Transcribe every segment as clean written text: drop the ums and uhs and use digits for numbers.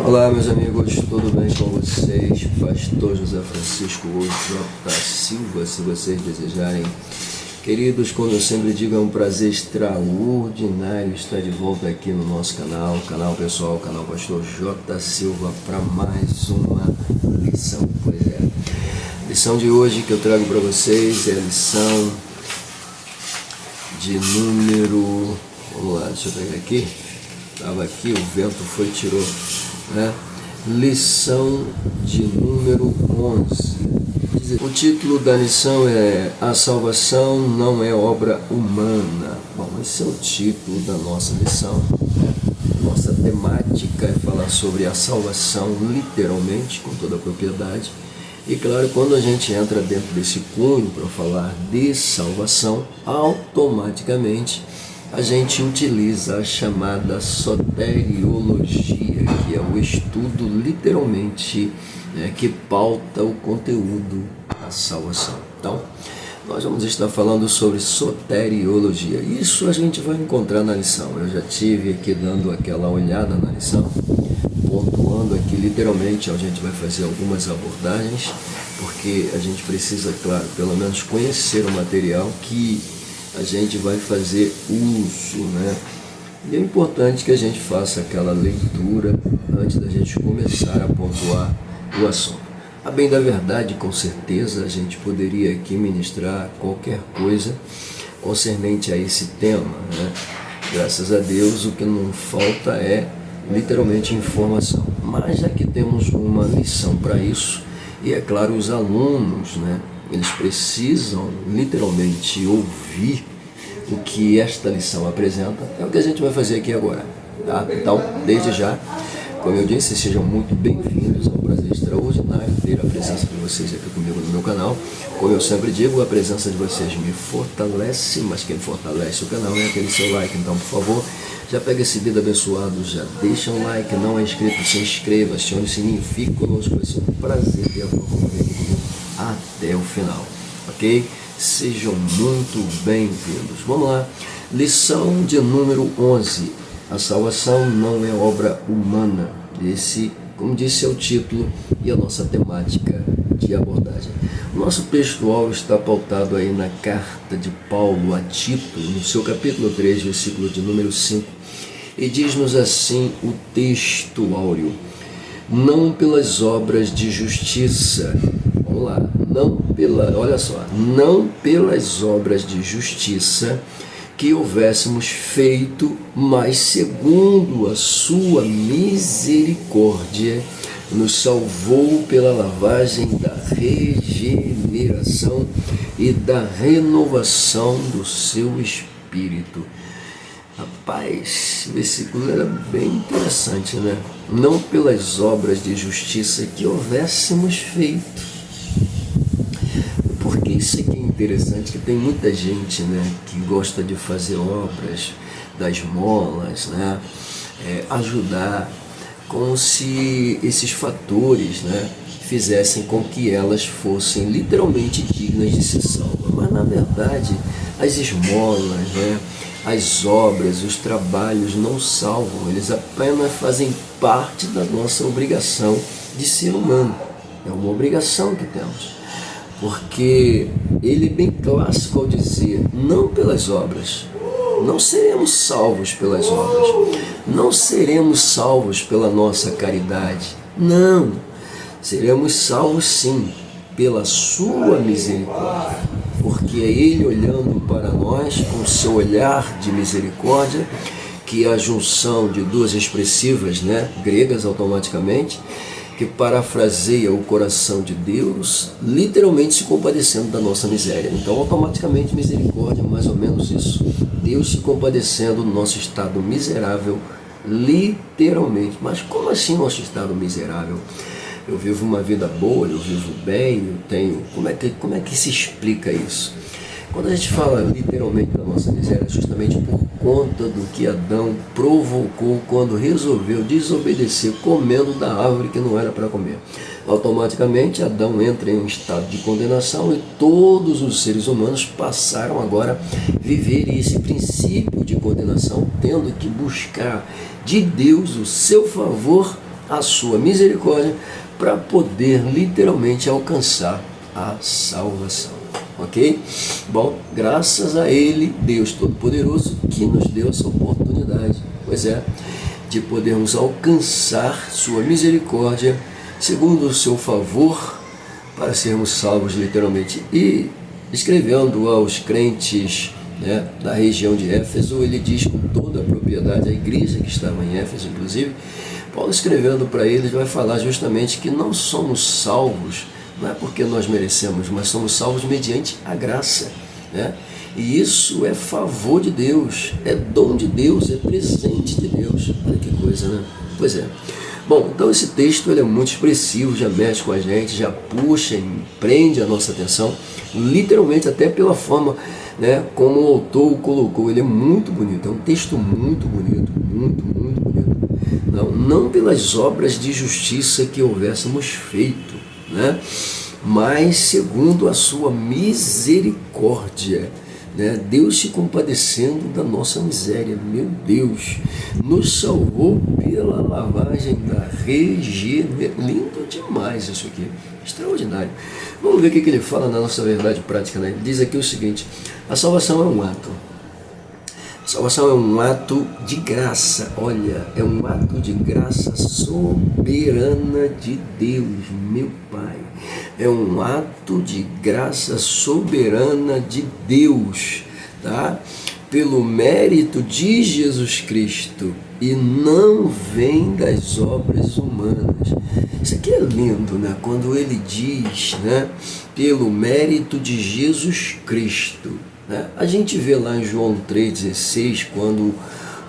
Olá, meus amigos, tudo bem com vocês? Pastor José Francisco J. Silva, se vocês desejarem. Queridos, como eu sempre digo, é um prazer extraordinário estar de volta aqui no nosso canal pessoal, canal Pastor J. Silva, para mais uma lição. Pois é, a lição de hoje que eu trago para vocês é a lição de número... Vamos lá, deixa eu pegar aqui. Estava aqui, o vento foi e tirou, né? Lição de número 11. O título da lição é A Salvação Não é Obra Humana. Bom, esse é o título da nossa lição, né? Nossa temática é falar sobre a salvação, literalmente, com toda a propriedade. E claro, quando a gente entra dentro desse cunho para falar de salvação, automaticamente a gente utiliza a chamada soteriologia, que é o estudo literalmente, né, que pauta o conteúdo da salvação. Então, nós vamos estar falando sobre soteriologia. Isso a gente vai encontrar na lição. Eu já tive aqui dando aquela olhada na lição, pontuando aqui literalmente, a gente vai fazer algumas abordagens, porque a gente precisa, claro, pelo menos conhecer o material que a gente vai fazer uso, né? E é importante que a gente faça aquela leitura antes da gente começar a pontuar o assunto. A bem da verdade, com certeza, a gente poderia aqui ministrar qualquer coisa concernente a esse tema, né? Graças a Deus, o que não falta é literalmente informação. Mas já que temos uma lição para isso, e é claro, os alunos, né, eles precisam literalmente ouvir o que esta lição apresenta. É o que a gente vai fazer aqui agora, tá? Então, desde já, como eu disse, sejam muito bem-vindos. É um prazer extraordinário ter a presença de vocês aqui comigo no meu canal. Como eu sempre digo, a presença de vocês me fortalece, mas quem fortalece o canal é aquele seu like. Então, por favor, já pega esse dedo abençoado, já deixa um like, não é inscrito, se inscreva, acione o sininho, fique conosco, vai ser um prazer ter a companhia comigo até o final, ok? Sejam muito bem-vindos. Vamos lá, lição de número 11. A salvação não é obra humana. Esse, como disse, é o título e a nossa temática de abordagem. O nosso textual está pautado aí na carta de Paulo a Tito, no seu capítulo 3, versículo de número 5, e diz-nos assim o texto áureo: não pelas obras de justiça, vamos lá, olha só, não pelas obras de justiça que houvéssemos feito, mas segundo a sua misericórdia, nos salvou pela lavagem da regeneração e da renovação do seu Espírito. Rapaz, esse versículo era bem interessante, né? Não pelas obras de justiça que houvéssemos feito. Porque isso aqui é interessante, que tem muita gente, né, que gosta de fazer obras das esmolas, né, ajudar, como se esses fatores, né, fizessem com que elas fossem literalmente dignas de ser salvas. Mas na verdade, as esmolas, né, as obras, os trabalhos não salvam, eles apenas fazem parte da nossa obrigação de ser humano. É uma obrigação que temos. Porque ele é bem clássico ao dizer, não pelas obras. Não seremos salvos pelas obras. Não seremos salvos pela nossa caridade. Não. Seremos salvos sim, pela sua misericórdia. Porque é ele olhando para nós com seu olhar de misericórdia, que é a junção de duas expressivas, né, gregas automaticamente, que parafraseia o coração de Deus, literalmente se compadecendo da nossa miséria. Então, automaticamente, misericórdia é mais ou menos isso. Deus se compadecendo do nosso estado miserável, literalmente. Mas como assim nosso estado miserável? Eu vivo uma vida boa, eu vivo bem, eu tenho... Como é que se explica isso? Quando a gente fala literalmente da nossa miséria, é justamente por conta do que Adão provocou quando resolveu desobedecer comendo da árvore que não era para comer. Automaticamente Adão entra em um estado de condenação e todos os seres humanos passaram agora a viver esse princípio de condenação, tendo que buscar de Deus o seu favor a sua misericórdia para poder literalmente alcançar a salvação. Ok? Bom, graças a Ele, Deus Todo-Poderoso, que nos deu essa oportunidade, pois é, de podermos alcançar sua misericórdia, segundo o seu favor, para sermos salvos literalmente. E escrevendo aos crentes, né, da região de Éfeso, ele diz com toda a propriedade, a igreja que estava em Éfeso, inclusive, Paulo escrevendo para eles vai falar justamente que não somos salvos, não é porque nós merecemos, mas somos salvos mediante a graça, né? E isso é favor de Deus, é dom de Deus, é presente de Deus. Olha que coisa, né? Pois é. Bom, então esse texto ele é muito expressivo, já mexe com a gente, já puxa e prende a nossa atenção, literalmente até pela forma, né, como o autor o colocou. Ele é muito bonito, é um texto muito bonito, muito bonito. Não pelas obras de justiça que houvéssemos feito, né, mas segundo a sua misericórdia, né? Deus se compadecendo da nossa miséria, meu Deus, nos salvou pela lavagem da regeneração. Lindo demais isso aqui, extraordinário. Vamos ver o que ele fala na nossa verdade prática, né? Ele diz aqui o seguinte: a salvação é um ato. A salvação é um ato de graça, olha, é um ato de graça soberana de Deus, meu Pai. É um ato de graça soberana de Deus, tá? Pelo mérito de Jesus Cristo, e não vem das obras humanas. Isso aqui é lindo, né? Quando ele diz, né, pelo mérito de Jesus Cristo. A gente vê lá em João 3,16, quando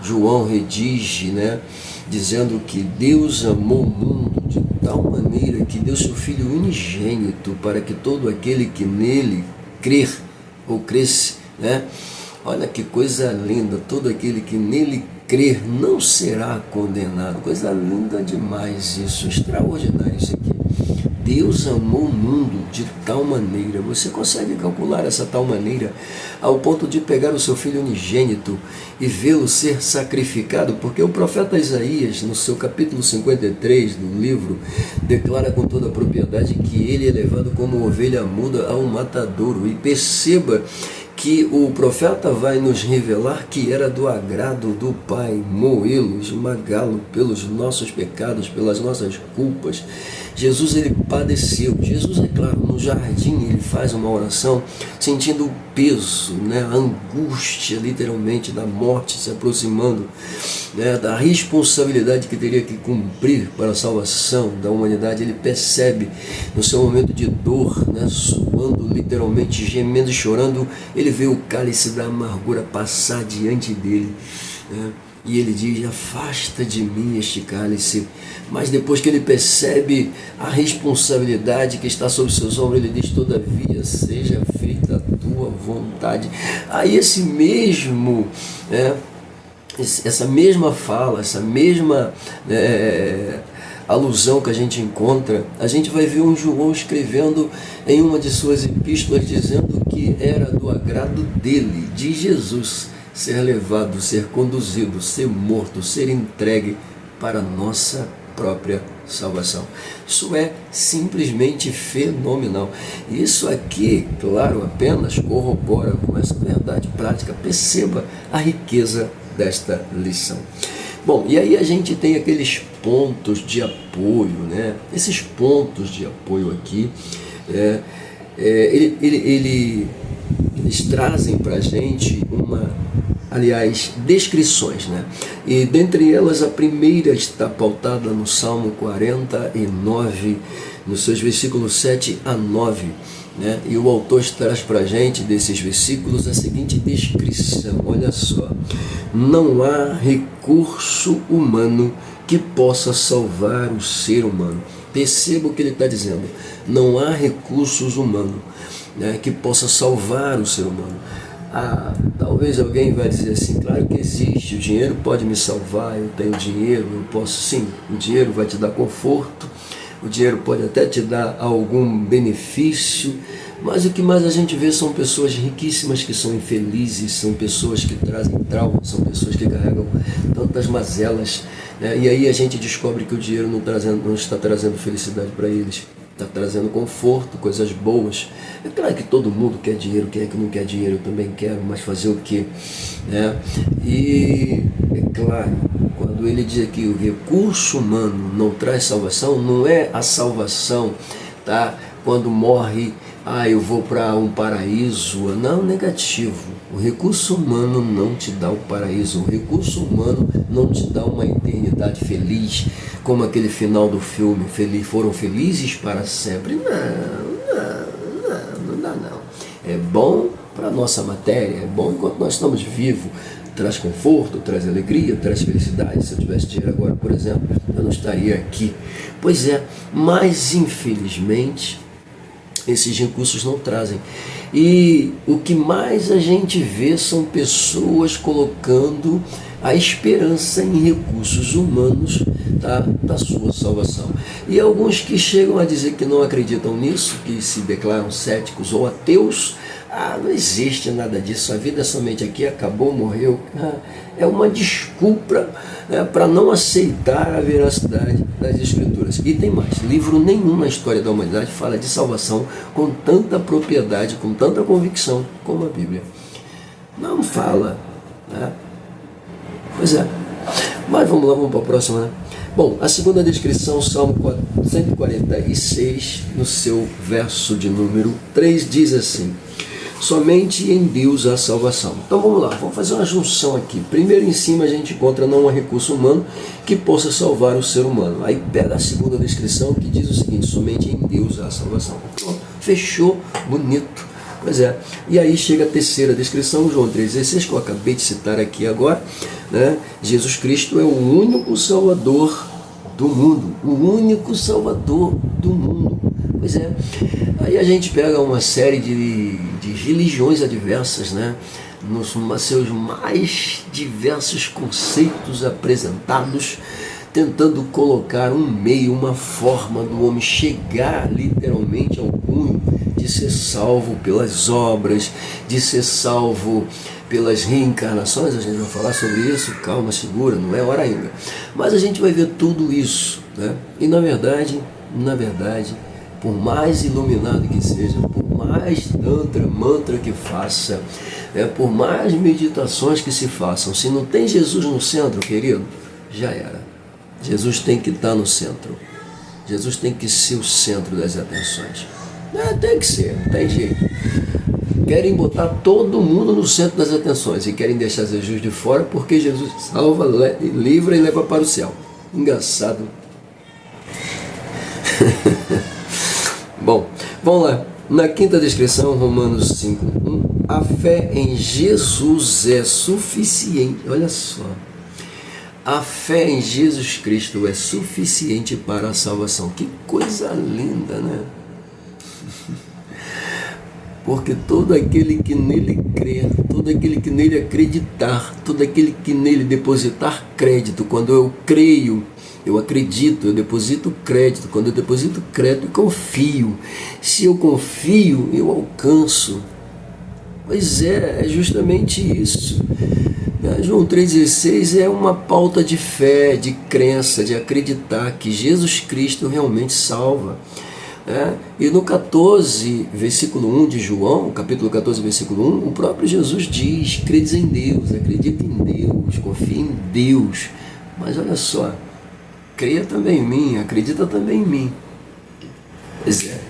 João redige, né, dizendo que Deus amou o mundo de tal maneira que deu seu Filho unigênito para que todo aquele que nele crer ou cresce, né, olha que coisa linda, todo aquele que nele crer não será condenado. Coisa linda demais isso, extraordinário isso aqui. Deus amou o mundo de tal maneira, você consegue calcular essa tal maneira, ao ponto de pegar o seu Filho unigênito e vê-lo ser sacrificado? Porque o profeta Isaías, no seu capítulo 53 do livro, declara com toda a propriedade que ele é levado como ovelha muda ao matadouro. E perceba que o profeta vai nos revelar que era do agrado do Pai moê-lo, esmagá-lo pelos nossos pecados, pelas nossas culpas. Jesus, ele padeceu. Jesus, é claro, no jardim ele faz uma oração sentindo o peso, né, a angústia literalmente da morte se aproximando, né, da responsabilidade que teria que cumprir para a salvação da humanidade. Ele percebe no seu momento de dor, né, suando literalmente, gemendo e chorando, ele vê o cálice da amargura passar diante dele, né? E ele diz: afasta de mim este cálice. Mas depois que ele percebe a responsabilidade que está sobre seus ombros, ele diz: todavia seja feita a tua vontade. Aí esse mesmo, essa mesma fala, essa mesma alusão que a gente encontra, a gente vai ver um João escrevendo em uma de suas epístolas, dizendo que era do agrado dele, de Jesus, ser levado, ser conduzido, ser morto, ser entregue para a nossa própria salvação. Isso é simplesmente fenomenal. Isso aqui, claro, apenas corrobora com essa verdade prática. Perceba a riqueza desta lição. Bom, e aí a gente tem aqueles pontos de apoio, né? Esses pontos de apoio aqui, eles trazem para a gente descrições, né? E dentre elas a primeira está pautada no Salmo 49, nos seus versículos 7 a 9, né? E o autor traz para a gente desses versículos a seguinte descrição, olha só: não há recurso humano que possa salvar o ser humano. Perceba o que ele está dizendo: não há recursos humanos, né, que possa salvar o ser humano. Talvez alguém vai dizer assim: claro que existe, o dinheiro pode me salvar, eu tenho dinheiro, eu posso, sim, o dinheiro vai te dar conforto, o dinheiro pode até te dar algum benefício, mas o que mais a gente vê são pessoas riquíssimas que são infelizes, são pessoas que trazem traumas, são pessoas que carregam tantas mazelas E aí a gente descobre que o dinheiro não está trazendo felicidade para eles, está trazendo conforto, coisas boas. É claro que todo mundo quer dinheiro, quem é que não quer dinheiro? Eu também quero, mas fazer o quê? E é claro, quando ele diz que o recurso humano não traz salvação, não é a salvação, tá? Quando morre, eu vou para um paraíso. Não, negativo. O recurso humano não te dá o paraíso. O recurso humano não te dá uma eternidade feliz, como aquele final do filme, foram felizes para sempre. Não dá não. É bom para a nossa matéria, é bom enquanto nós estamos vivos. Traz conforto, traz alegria, traz felicidade. Se eu tivesse dinheiro agora, por exemplo, eu não estaria aqui. Pois é, mas infelizmente esses recursos não trazem. E o que mais a gente vê são pessoas colocando a esperança em recursos humanos, tá, da sua salvação. E alguns que chegam a dizer que não acreditam nisso, que se declaram céticos ou ateus, não existe nada disso, a vida é somente aqui, acabou, morreu. É uma desculpa para não aceitar a veracidade das Escrituras. E tem mais, livro nenhum na história da humanidade fala de salvação com tanta propriedade, com tanta convicção como a Bíblia. Não fala, né? Pois é, mas vamos lá, vamos para a próxima, né? Bom, a segunda descrição, Salmo 146, no seu verso de número 3, diz assim: somente em Deus há salvação. Então vamos lá, vamos fazer uma junção aqui. Primeiro em cima a gente encontra não há recurso humano que possa salvar o ser humano. Aí pega a segunda descrição que diz o seguinte: somente em Deus há salvação. Pronto, fechou, bonito. Pois é, e aí chega a terceira descrição, João 3,16, que eu acabei de citar aqui agora, né? Jesus Cristo é o único Salvador do mundo, o único Salvador do mundo. Pois é, aí a gente pega uma série de religiões adversas, né? Nos seus mais diversos conceitos apresentados, tentando colocar um meio, uma forma do homem chegar literalmente ao cunho de ser salvo pelas obras, de ser salvo pelas reencarnações. A gente vai falar sobre isso, calma, segura, não é hora ainda. Mas a gente vai ver tudo isso, né? E na verdade, por mais iluminado que seja, por mais mantra que faça, por mais meditações que se façam, se não tem Jesus no centro, querido, já era. Jesus tem que estar no centro. Jesus tem que ser o centro das atenções. Tem que ser, não tem jeito. Querem botar todo mundo no centro das atenções e querem deixar Jesus de fora porque Jesus salva, livra e leva para o céu. Engraçado. Bom, vamos lá. Na quinta descrição, Romanos 5:1, a fé em Jesus é suficiente. Olha só. A fé em Jesus Cristo é suficiente para a salvação. Que coisa linda, né? Porque todo aquele que nele crer, todo aquele que nele acreditar, todo aquele que nele depositar crédito, quando eu creio, eu acredito, eu deposito crédito, quando eu deposito crédito, eu confio. Se eu confio, eu alcanço. Pois é justamente isso. João 3,16 é uma pauta de fé, de crença, de acreditar que Jesus Cristo realmente salva. E no 14, versículo 1 de João, capítulo 14, versículo 1, o próprio Jesus diz: credes em Deus, acredita em Deus, confia em Deus. Mas olha só, creia também em mim, acredita também em mim. Pois é,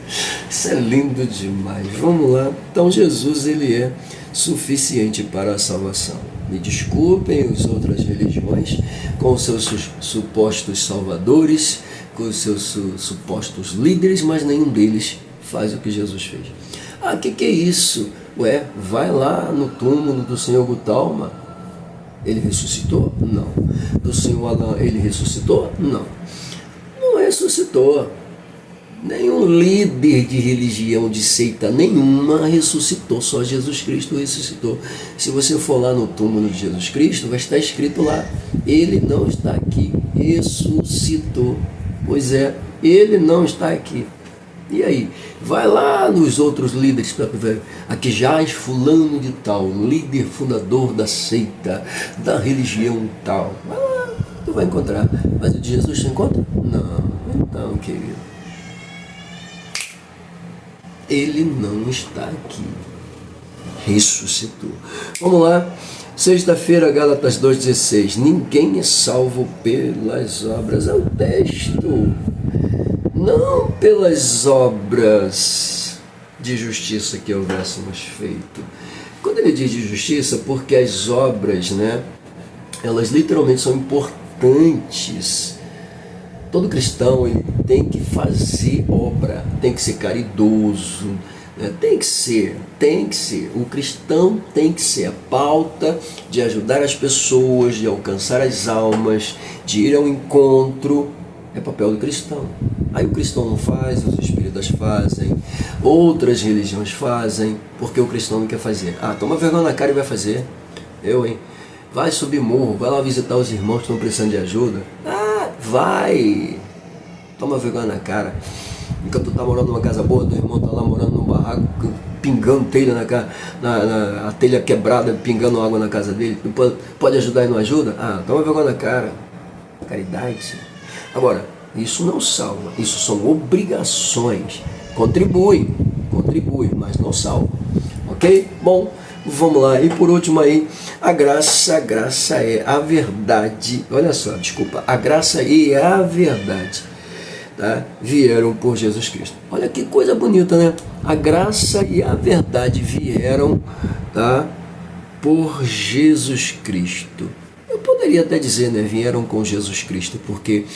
isso é lindo demais. Vamos lá. Então Jesus, ele é suficiente para a salvação. Me desculpem as outras religiões com os seus supostos salvadores, com os seus supostos líderes, mas nenhum deles faz o que Jesus fez. Que é isso? Vai lá no túmulo do senhor Gutalma, ele ressuscitou? Não. Do senhor Alain, ele ressuscitou? Não. Não ressuscitou. Nenhum líder de religião, de seita nenhuma ressuscitou, só Jesus Cristo ressuscitou. Se você for lá no túmulo de Jesus Cristo, vai estar escrito lá: ele não está aqui, ressuscitou. Pois é, ele não está aqui. E aí? Vai lá nos outros líderes para ver. Aqui jaz fulano de tal, líder fundador da seita, da religião tal. Vai lá, tu vai encontrar. Mas o de Jesus se encontra? Não. Então, querido, ele não está aqui. Ressuscitou. Vamos lá. Sexta-feira, Gálatas 2,16. Ninguém é salvo pelas obras. É o texto. Não pelas obras de justiça que houvéssemos feito. Quando ele diz de justiça, porque as obras, né, elas literalmente são importantes. Todo cristão, ele tem que fazer obra, tem que ser caridoso, né? Tem que ser. O cristão tem que ser a pauta de ajudar as pessoas, de alcançar as almas, de ir ao encontro. É papel do cristão. Aí o cristão não faz, os espíritas fazem, outras religiões fazem, porque o cristão não quer fazer. Ah, toma vergonha na cara e vai fazer. Vai subir morro, vai lá visitar os irmãos que estão precisando de ajuda. Ah, vai. Toma vergonha na cara. Enquanto tu tá morando numa casa boa, teu irmão tá lá morando num barraco, pingando telha a telha quebrada, pingando água na casa dele. Tu pode ajudar e não ajuda? Ah, toma vergonha na cara. Caridade. Agora, isso não salva, isso são obrigações. Contribui, mas não salva. Ok? Bom, vamos lá. E por último aí, a graça é a verdade. Olha só, desculpa. A graça e a verdade, tá, vieram por Jesus Cristo. Olha que coisa bonita, né? A graça e a verdade vieram, tá, por Jesus Cristo. Eu poderia até dizer, né, vieram com Jesus Cristo, porque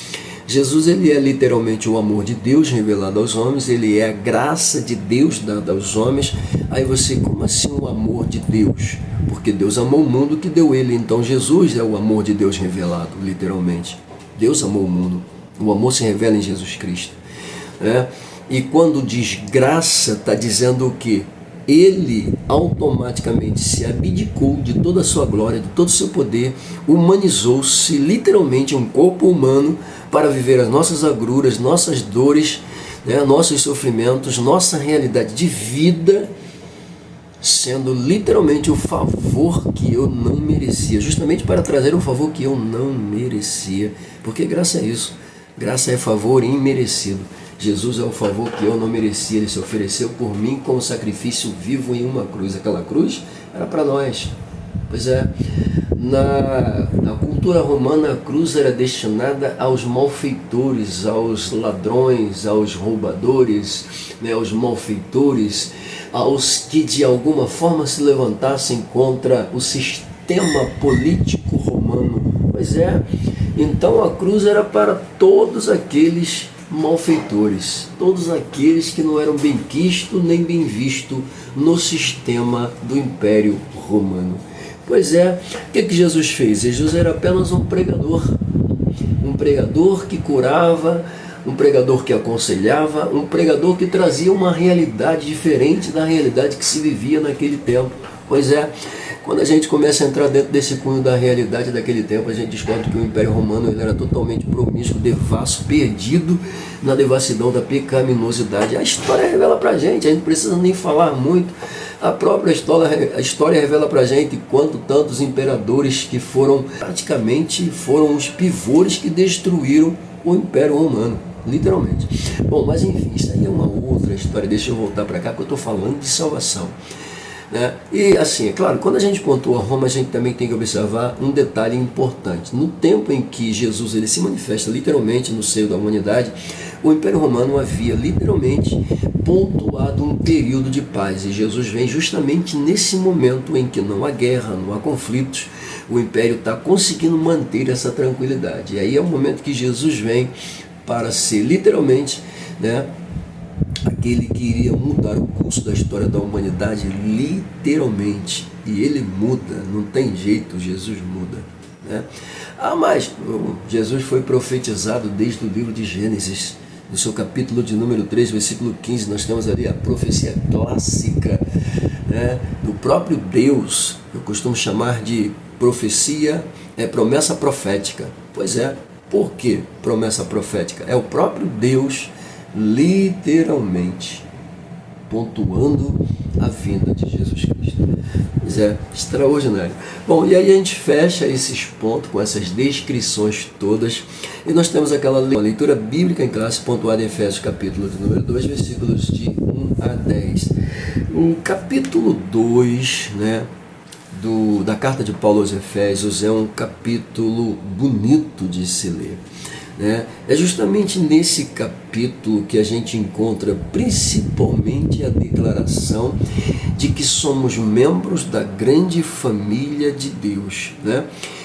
Jesus, ele é literalmente o amor de Deus revelado aos homens, ele é a graça de Deus dada aos homens. Aí você, como assim o amor de Deus? Porque Deus amou o mundo que deu ele, então Jesus é o amor de Deus revelado, literalmente. Deus amou o mundo, o amor se revela em Jesus Cristo, né? E quando diz graça, está dizendo o quê? Ele automaticamente se abdicou de toda a sua glória, de todo o seu poder, humanizou-se literalmente um corpo humano para viver as nossas agruras, nossas dores, né, nossos sofrimentos, nossa realidade de vida, sendo literalmente o favor que eu não merecia, justamente para trazer um favor que eu não merecia, porque graça é isso, graça é favor imerecido. Jesus é o favor que eu não merecia, ele se ofereceu por mim como sacrifício vivo em uma cruz. Aquela cruz era para nós. Pois é, na cultura romana a cruz era destinada aos malfeitores, aos ladrões, aos roubadores, né, aos malfeitores, aos que de alguma forma se levantassem contra o sistema político romano. Pois é, então a cruz era para todos aqueles malfeitores, todos aqueles que não eram bem quistos nem bem vistos no sistema do Império Romano. Pois é, o que Jesus fez? Jesus era apenas um pregador que curava, um pregador que aconselhava, um pregador que trazia uma realidade diferente da realidade que se vivia naquele tempo. Pois é, quando a gente começa a entrar dentro desse cunho da realidade daquele tempo, a gente descobre que o Império Romano ele era totalmente promíscuo, devasso, perdido na devassidão da pecaminosidade. A história revela pra gente, a gente não precisa nem falar muito. A própria história revela pra gente quanto tantos imperadores que praticamente foram os pivôs que destruíram o Império Romano, literalmente. Bom, mas enfim, isso aí é uma outra história. Deixa eu voltar para cá, porque eu estou falando de salvação, né? E assim, é claro, quando a gente pontua Roma, a gente também tem que observar um detalhe importante. No tempo em que Jesus ele se manifesta literalmente no seio da humanidade, o Império Romano havia literalmente pontuado um período de paz, e Jesus vem justamente nesse momento em que não há guerra, não há conflitos, o Império está conseguindo manter essa tranquilidade. E aí é o momento que Jesus vem para ser literalmente, né, aquele que iria mudar o curso da história da humanidade, literalmente. E ele muda, não tem jeito, Jesus muda, né? Mas Jesus foi profetizado desde o livro de Gênesis, no seu capítulo de número 3, versículo 15, nós temos ali a profecia clássica, né, do próprio Deus. Eu costumo chamar de profecia, promessa profética. Pois é, por que promessa profética? É o próprio Deus literalmente pontuando a vinda de Jesus Cristo. Pois é, extraordinário. Bom, e aí a gente fecha esses pontos com essas descrições todas, e nós temos aquela leitura bíblica em classe pontuada em Efésios capítulo de número 2, versículos de 1 a 10. O capítulo 2, né, da carta de Paulo aos Efésios é um capítulo bonito de se ler. É justamente nesse capítulo que a gente encontra principalmente a declaração de que somos membros da grande família de Deus.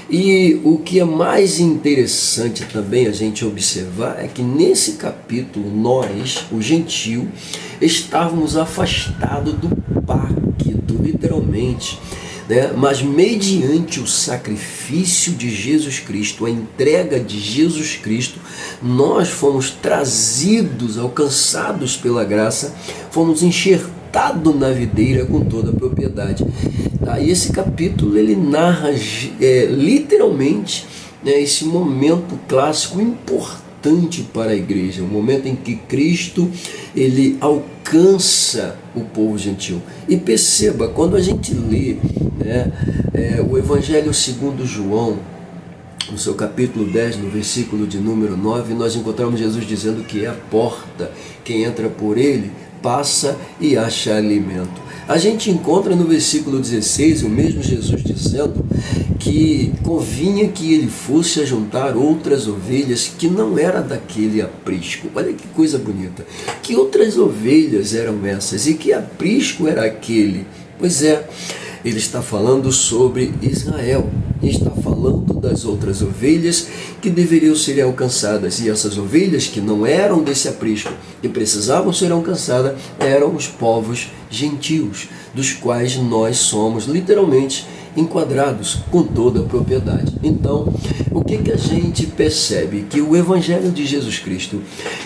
E o que é mais interessante também a gente observar é que nesse capítulo nós, o gentio, estávamos afastados do pacto, literalmente. Mas mediante o sacrifício de Jesus Cristo, a entrega de Jesus Cristo, nós fomos trazidos, alcançados pela graça, fomos enxertados na videira com toda a propriedade. E esse capítulo ele narra literalmente esse momento clássico importante para a igreja, o momento em que Cristo ele alcança o povo gentil. E perceba, quando a gente lê o Evangelho segundo João, no seu capítulo 10, no versículo de número 9, nós encontramos Jesus dizendo que é a porta, quem entra por ele passa e acha alimento. A gente encontra no versículo 16 o mesmo Jesus dizendo que convinha que ele fosse a juntar outras ovelhas que não era daquele aprisco. Olha que coisa bonita. Que outras ovelhas eram essas e que aprisco era aquele? Pois é, ele está falando sobre Israel, está falando das outras ovelhas que deveriam ser alcançadas, e essas ovelhas que não eram desse aprisco, que precisavam ser alcançadas, eram os povos gentios, dos quais nós somos literalmente enquadrados com toda a propriedade. Então, o que a gente percebe? Que o Evangelho de Jesus Cristo,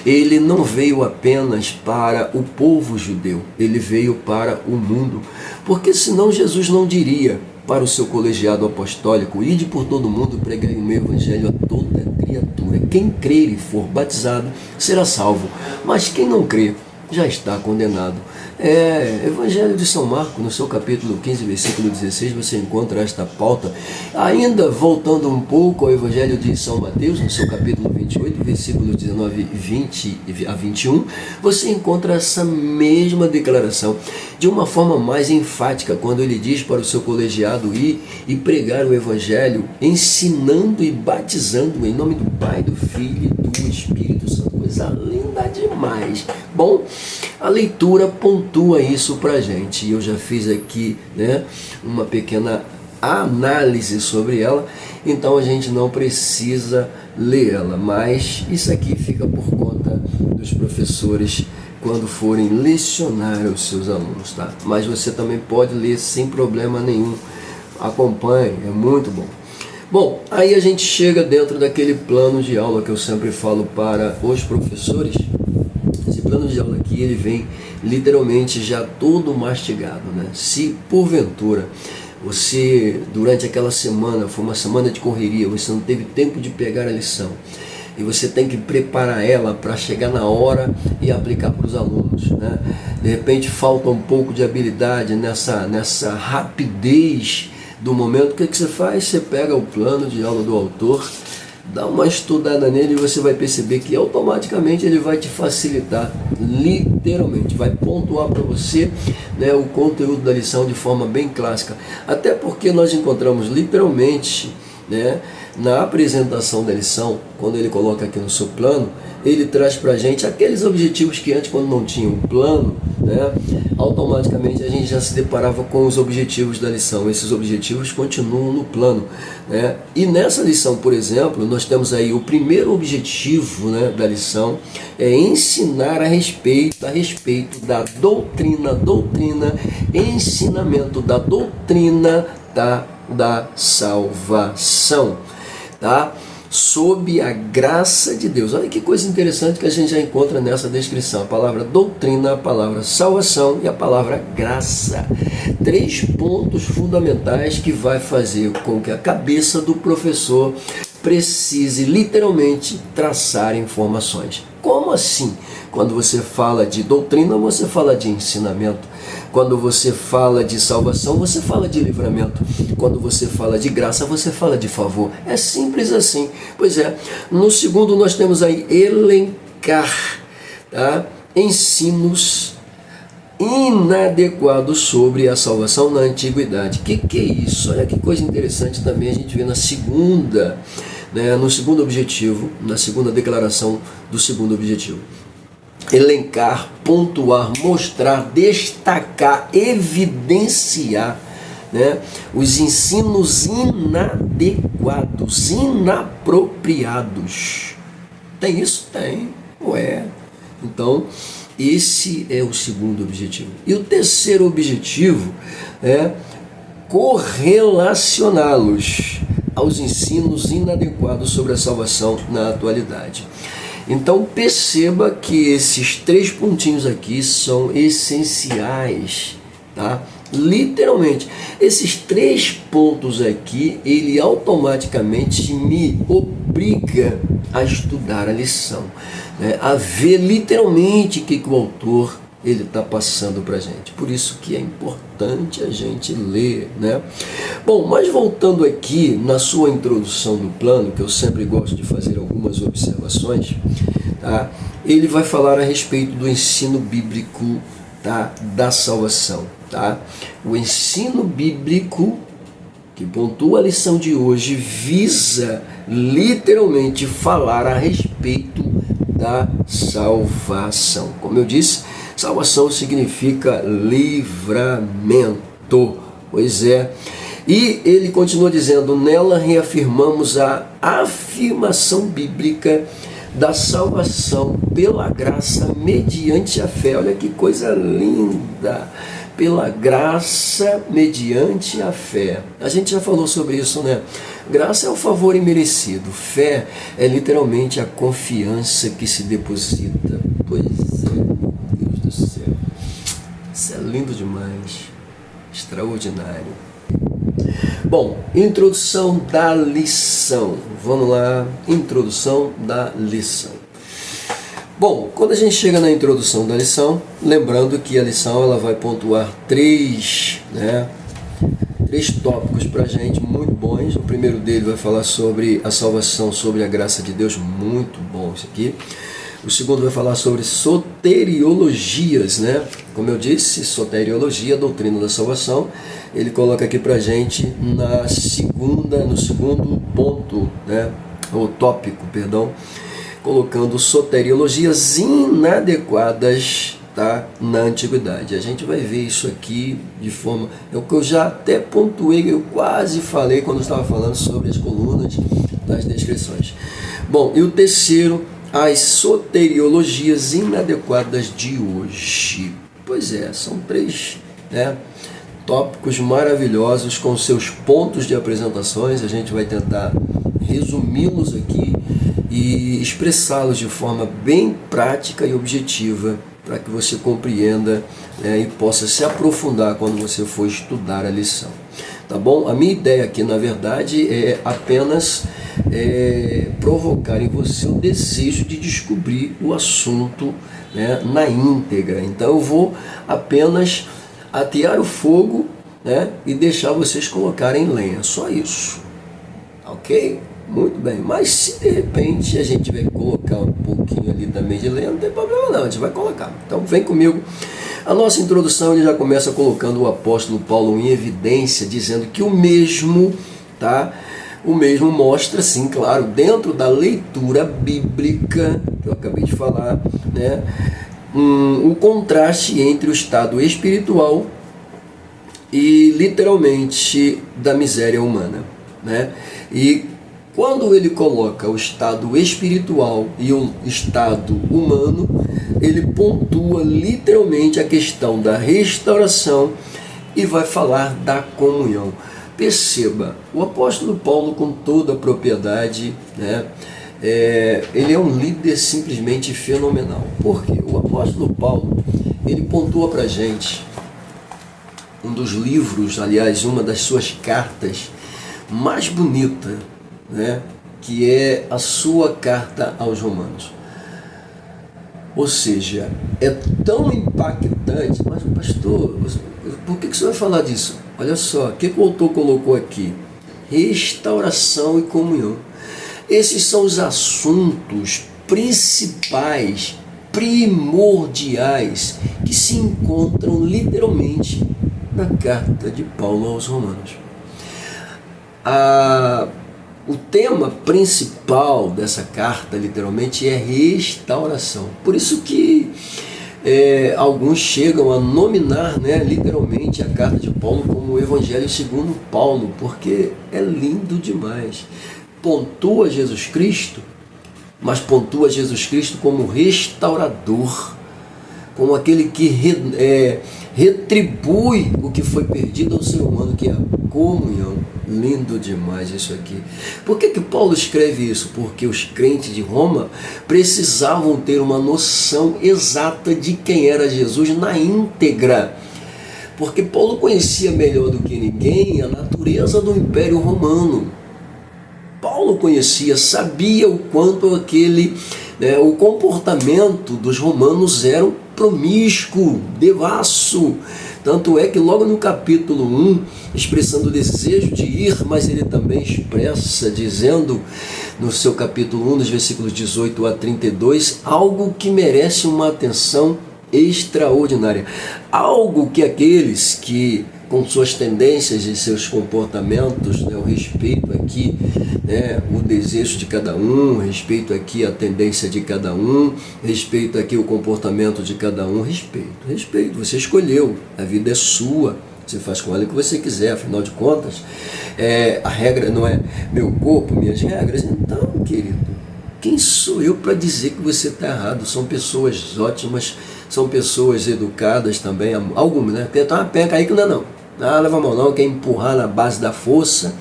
ele não veio apenas para o povo judeu, ele veio para o mundo, porque senão Jesus não diria para o seu colegiado apostólico: ide por todo mundo, pregai o meu evangelho a toda criatura. Quem crer e for batizado será salvo, mas quem não crer já está condenado. Evangelho de São Marcos, no seu capítulo 15, versículo 16, você encontra esta pauta. Ainda voltando um pouco ao Evangelho de São Mateus, no seu capítulo 28, versículos 19 20 a 21, você encontra essa mesma declaração, de uma forma mais enfática, quando ele diz para o seu colegiado ir e pregar o Evangelho, ensinando e batizando em nome do Pai, do Filho e do Espírito Santo. Coisa linda demais. Bom, a leitura pontua isso pra gente, e eu já fiz aqui uma pequena análise sobre ela, então a gente não precisa ler ela, mas isso aqui fica por conta dos professores quando forem lecionar os seus alunos, tá? Mas você também pode ler sem problema nenhum, acompanhe, é muito bom. Bom, aí a gente chega dentro daquele plano de aula que eu sempre falo para os professores. Esse plano de aula aqui, ele vem literalmente já todo mastigado, Se porventura você, durante aquela semana, foi uma semana de correria, você não teve tempo de pegar a lição, e você tem que preparar ela para chegar na hora e aplicar para os alunos, De repente falta um pouco de habilidade nessa rapidez do momento. O que você faz? Você pega o plano de aula do autor, dá uma estudada nele e você vai perceber que automaticamente ele vai te facilitar, literalmente, vai pontuar para você o conteúdo da lição de forma bem clássica. Até porque nós encontramos literalmente na apresentação da lição, quando ele coloca aqui no seu plano, ele traz para a gente aqueles objetivos que antes, quando não tinha um plano, automaticamente a gente já se deparava com os objetivos da lição. Esses objetivos continuam no plano, E nessa lição, por exemplo, nós temos aí o primeiro objetivo da lição, é ensinar a respeito da doutrina, ensinamento da doutrina da salvação, sob a graça de Deus. Olha que coisa interessante que a gente já encontra nessa descrição: a palavra doutrina, a palavra salvação e a palavra graça. 3 pontos fundamentais que vai fazer com que a cabeça do professor precise literalmente traçar informações. Como Como assim? Quando você fala de doutrina, você fala de ensinamento. Quando você fala de salvação, você fala de livramento. Quando você fala de graça, você fala de favor. É simples assim. Pois é, no segundo nós temos aí elencar, tá? Ensinos inadequados sobre a salvação na antiguidade. Que é isso? Olha que coisa interessante também a gente vê na segunda, né, no segundo objetivo, na segunda declaração do segundo objetivo. Elencar, pontuar, mostrar, destacar, evidenciar, né, os ensinos inadequados, inapropriados. Tem isso? Tem. Ué. Então, esse é o segundo objetivo. E o terceiro objetivo é correlacioná-los aos ensinos inadequados sobre a salvação na atualidade. Então perceba que esses 3 pontinhos aqui são essenciais, tá? Literalmente, esses 3 pontos aqui, ele automaticamente me obriga a estudar a lição, né? A ver literalmente o que o autor ele está passando para a gente. Por isso que é importante a gente ler, né? Bom, mas voltando aqui na sua introdução do plano, que eu sempre gosto de fazer algumas observações, tá? Ele vai falar a respeito do ensino bíblico, tá? Da salvação, tá? O ensino bíblico que pontua a lição de hoje visa literalmente falar a respeito da salvação. Como eu disse, salvação significa livramento. Pois é. E ele continua dizendo: nela reafirmamos a afirmação bíblica da salvação pela graça mediante a fé. Olha que coisa linda! Pela graça mediante a fé. A gente já falou sobre isso, né? Graça é o favor imerecido. Fé é literalmente a confiança que se deposita. Pois é, meu Deus do céu. Isso é lindo demais. Extraordinário. Bom, introdução da lição. Vamos lá, introdução da lição. Bom, quando a gente chega na introdução da lição, lembrando que a lição ela vai pontuar 3 tópicos para a gente muito bons. O primeiro dele vai falar sobre a salvação, sobre a graça de Deus, muito bom isso aqui. O segundo vai falar sobre soteriologias, né? Como eu disse, soteriologia, doutrina da salvação. Ele coloca aqui para a gente no segundo ponto, né? O tópico, perdão, colocando soteriologias inadequadas, tá? Na antiguidade. A gente vai ver isso aqui de forma... É o que eu já até pontuei, eu quase falei quando eu estava falando sobre as colunas das descrições. Bom, e o terceiro, as soteriologias inadequadas de hoje. Pois é, são 3, né, tópicos maravilhosos com seus pontos de apresentações. A gente vai tentar resumi-los aqui e expressá-los de forma bem prática e objetiva para que você compreenda, né, e possa se aprofundar quando você for estudar a lição. Tá bom? A minha ideia aqui, na verdade, é apenas provocar em você o desejo de descobrir o assunto, né, na íntegra. Então eu vou apenas atear o fogo, né, e deixar vocês colocarem lenha. Só isso. Ok? Muito bem. Mas se de repente a gente tiver que colocar um pouquinho ali também de lenha, não tem problema não, a gente vai colocar. Então vem comigo. A nossa introdução ele já começa colocando o apóstolo Paulo em evidência, dizendo que o mesmo, tá? O mesmo mostra, sim, claro, dentro da leitura bíblica, que eu acabei de falar, né, o contraste entre o estado espiritual e, literalmente, da miséria humana, né? E quando ele coloca o estado espiritual e o estado humano, ele pontua literalmente a questão da restauração e vai falar da comunhão. Perceba, o apóstolo Paulo, com toda a propriedade, né, ele é um líder simplesmente fenomenal. Por quê? O apóstolo Paulo, ele pontua para a gente um dos livros, aliás, uma das suas cartas mais bonita, né, que é a sua carta aos Romanos. Ou seja, é tão impactante, mas pastor, por que você vai falar disso? Olha só, o que o autor colocou aqui? Restauração e comunhão. Esses são os assuntos principais, primordiais, que se encontram literalmente na carta de Paulo aos Romanos. O tema principal dessa carta, literalmente, é restauração. Por isso que alguns chegam a nominar, literalmente, a carta de Paulo como o Evangelho segundo Paulo, porque é lindo demais. Pontua Jesus Cristo, mas pontua Jesus Cristo como restaurador, como aquele que retribui o que foi perdido ao ser humano, que é a comunhão. Lindo demais isso aqui. Por que Paulo escreve isso? Porque os crentes de Roma precisavam ter uma noção exata de quem era Jesus na íntegra. Porque Paulo conhecia melhor do que ninguém a natureza do Império Romano. Paulo conhecia, sabia o quanto o comportamento dos romanos era promíscuo, devasso. Tanto é que logo no capítulo 1, expressando o desejo de ir, mas ele também expressa, dizendo no seu capítulo 1, nos versículos 18 a 32, algo que merece uma atenção extraordinária. Algo que aqueles que, com suas tendências e seus comportamentos, o respeito aqui, o desejo de cada um, respeito aqui a tendência de cada um, respeito aqui o comportamento de cada um, respeito, você escolheu, a vida é sua, você faz com ela o que você quiser, afinal de contas, a regra não é meu corpo, minhas regras. Então, querido, quem sou eu para dizer que você está errado? São pessoas ótimas, são pessoas educadas também, algumas, Porque tem uma penca aí que não é não. Leva a mão não, quer empurrar na base da força,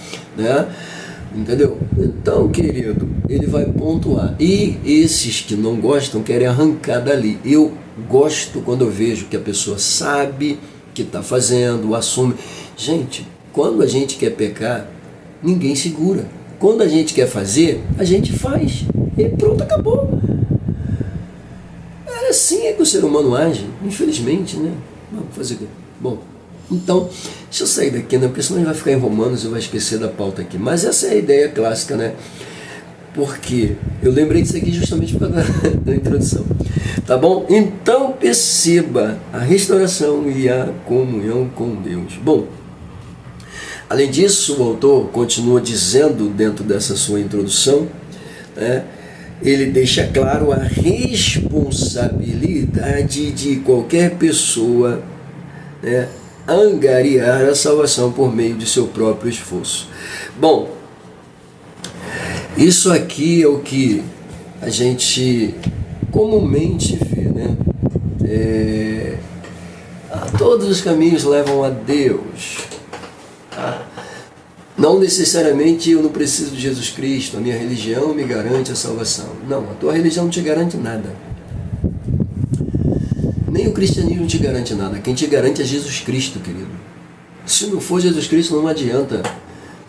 Entendeu? Então, querido, ele vai pontuar. E esses que não gostam querem arrancar dali. Eu gosto quando eu vejo que a pessoa sabe que está fazendo, assume. Gente, quando a gente quer pecar, ninguém segura. Quando a gente quer fazer, a gente faz. E pronto, acabou. É assim que o ser humano age, infelizmente, Vamos fazer o quê? Bom, então, deixa eu sair daqui, porque senão a gente vai ficar em Romanos e vai esquecer da pauta aqui. Mas essa é a ideia clássica, Porque eu lembrei disso aqui justamente por causa da introdução. Tá bom? Então perceba a restauração e a comunhão com Deus. Bom, além disso, o autor continua dizendo dentro dessa sua introdução, ele deixa claro a responsabilidade de qualquer pessoa, angariar a salvação por meio de seu próprio esforço. Bom, isso aqui é o que a gente comumente vê, todos os caminhos levam a Deus. Não necessariamente eu não preciso de Jesus Cristo, a minha religião me garante a salvação. Não, a tua religião não te garante nada. Nem o cristianismo te garante nada. Quem te garante é Jesus Cristo, querido. Se não for Jesus Cristo, não adianta.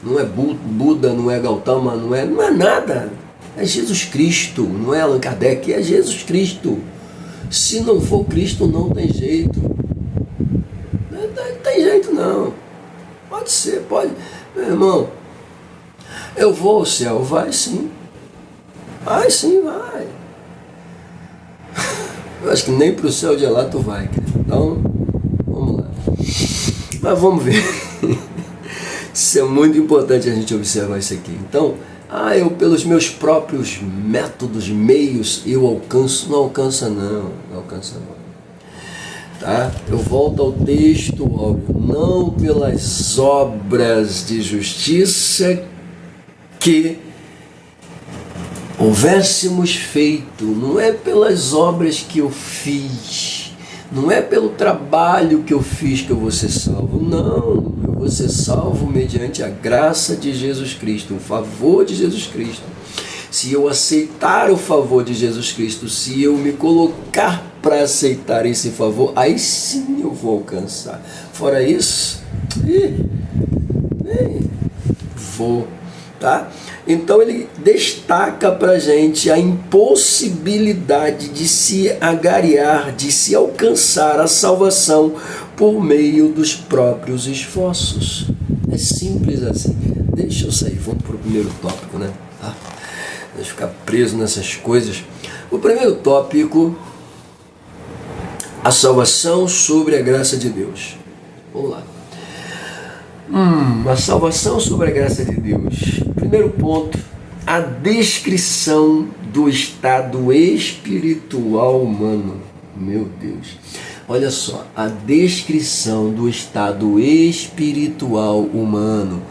Não é Buda, não é Gautama, não é nada. É Jesus Cristo, não é Allan Kardec, é Jesus Cristo. Se não for Cristo, não tem jeito. Não tem jeito, não. Pode ser, pode. Meu irmão, eu vou ao céu, vai sim. Vai sim, vai. Eu acho que nem para o céu de lá tu vai, querido. Então, vamos lá. Mas vamos ver. Isso é muito importante a gente observar isso aqui. Então, eu pelos meus próprios métodos, meios, eu alcanço. Não alcança não. Tá? Eu volto ao texto, óbvio. Não pelas obras de justiça que houvéssemos feito, não é pelas obras que eu fiz, não é pelo trabalho que eu fiz que eu vou ser salvo, não, eu vou ser salvo mediante a graça de Jesus Cristo, o favor de Jesus Cristo. Se eu aceitar o favor de Jesus Cristo, se eu me colocar para aceitar esse favor, aí sim eu vou alcançar. Fora isso, vou Tá? Então ele destaca para a gente a impossibilidade de se agariar, de se alcançar a salvação por meio dos próprios esforços. É simples assim. Deixa eu sair, vamos para o primeiro tópico, né? Tá? Deixa eu ficar preso nessas coisas. O primeiro tópico, a salvação sobre a graça de Deus. Vamos lá. A salvação sobre a graça de Deus. Primeiro ponto, a descrição do estado espiritual humano. Meu Deus. Olha só, a descrição do estado espiritual humano.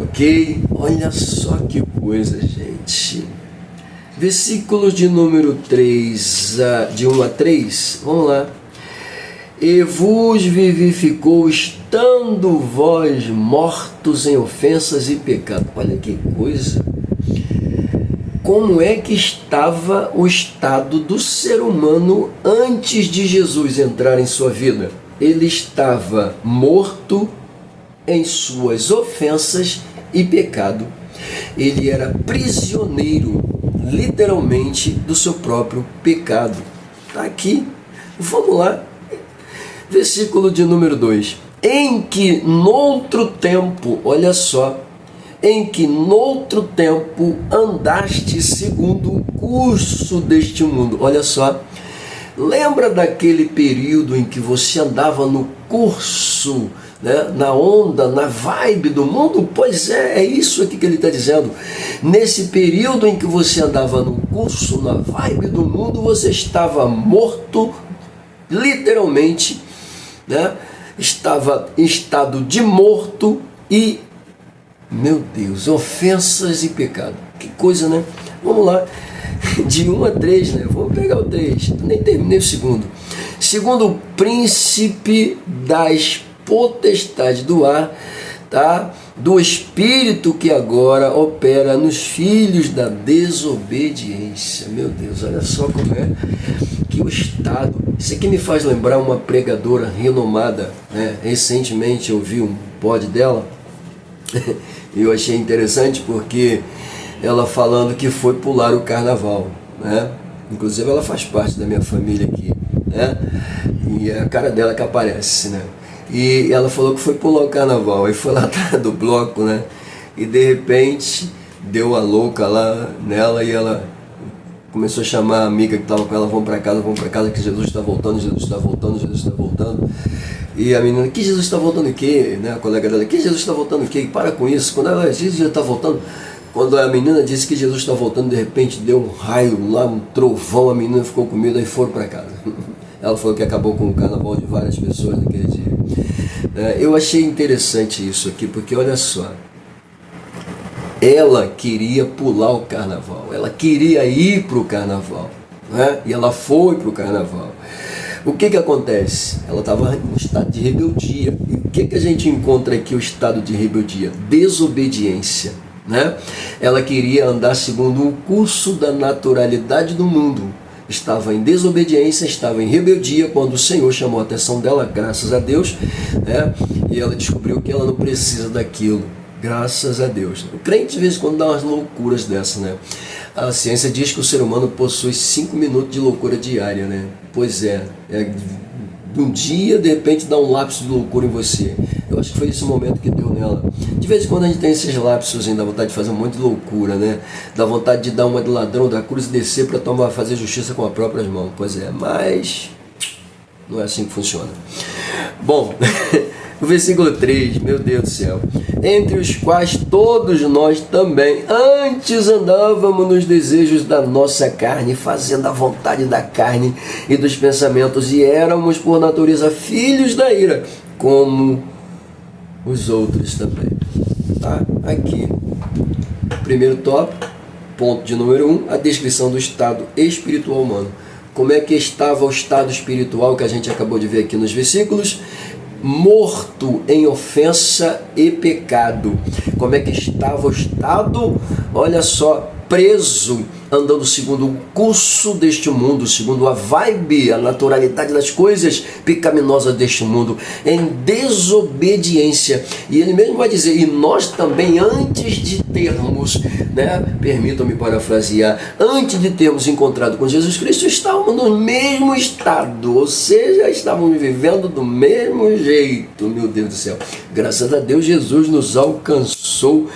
Ok? Olha só que coisa, gente. Versículos de número 3, de 1 a 3. Vamos lá. E vos vivificou, estando vós mortos em ofensas e pecado. Olha que coisa. Como é que estava o estado do ser humano antes de Jesus entrar em sua vida? Ele estava morto em suas ofensas e pecado. Ele era prisioneiro, literalmente, do seu próprio pecado. Está aqui. Vamos lá. Versículo de número 2. Em que noutro tempo, olha só, em que noutro tempo andaste segundo o curso deste mundo. Olha só, lembra daquele período em que você andava no curso, né, na onda, na vibe do mundo? Pois é isso aqui que ele está dizendo. Nesse período em que você andava no curso, na vibe do mundo, você estava morto, literalmente, né? Estava em estado de morto e, meu Deus, ofensas e pecado. Que coisa, né? Vamos lá, de 1 a 3, né? Vamos pegar o 3, nem terminei o segundo. Segundo o príncipe das potestades do ar, tá? Do espírito que agora opera nos filhos da desobediência. Meu Deus, olha só como é que o estado... Isso aqui me faz lembrar uma pregadora renomada, né? Recentemente eu vi um pod dela e eu achei interessante porque ela falando que foi pular o carnaval, né? Inclusive ela faz parte da minha família aqui, né? E é a cara dela que aparece, né? E ela falou que foi pular o carnaval, aí foi lá atrás do bloco, né? E de repente deu a louca lá nela e ela começou a chamar a amiga que estava com ela: vamos para casa, que Jesus está voltando, Jesus está voltando, Jesus está voltando. E a menina: que Jesus está voltando o quê? Né? A colega dela: que Jesus está voltando o quê? Para com isso. Quando ela disse: Jesus está voltando. Quando a menina disse que Jesus está voltando, de repente deu um raio lá, um trovão, a menina ficou com medo e foram para casa. Ela falou que acabou com o carnaval de várias pessoas naquele dia. Eu achei interessante isso aqui, porque olha só, ela queria pular o carnaval, ela queria ir para o carnaval, né? E ela foi para o carnaval. O que acontece? Ela estava em estado de rebeldia. E o que a gente encontra aqui, o estado de rebeldia? Desobediência, né? Ela queria andar segundo o curso da naturalidade do mundo. Estava em desobediência, estava em rebeldia, quando o Senhor chamou a atenção dela, graças a Deus, né? E ela descobriu que ela não precisa daquilo, graças a Deus. O crente, de vez em quando, dá umas loucuras dessa, né? A ciência diz que o ser humano possui 5 minutos de loucura diária, né? Pois é, um dia, de repente, dá um lapso de loucura em você. Eu acho que foi esse momento que deu nela. De vez em quando a gente tem esses lapsos, dá vontade de fazer um monte de loucura, né? Dá vontade de dar uma de ladrão da cruz e descer para fazer justiça com as próprias mãos. Pois é, mas não é assim que funciona. Bom, o versículo 3, meu Deus do céu. Entre os quais todos nós também antes andávamos nos desejos da nossa carne, fazendo a vontade da carne e dos pensamentos, e éramos por natureza filhos da ira, como os outros também. Tá? Aqui, primeiro tópico, ponto de número 1, a descrição do estado espiritual humano. Como é que estava o estado espiritual que a gente acabou de ver aqui nos versículos? Morto em ofensa e pecado. Como é que estava o estado? Olha só, preso, andando segundo o curso deste mundo, segundo a vibe, a naturalidade das coisas pecaminosas deste mundo, em desobediência. E ele mesmo vai dizer, e nós também, antes de termos, permitam-me parafrasear, antes de termos encontrado com Jesus Cristo, estávamos no mesmo estado, ou seja, estávamos vivendo do mesmo jeito. Meu Deus do céu, graças a Deus Jesus nos alcançou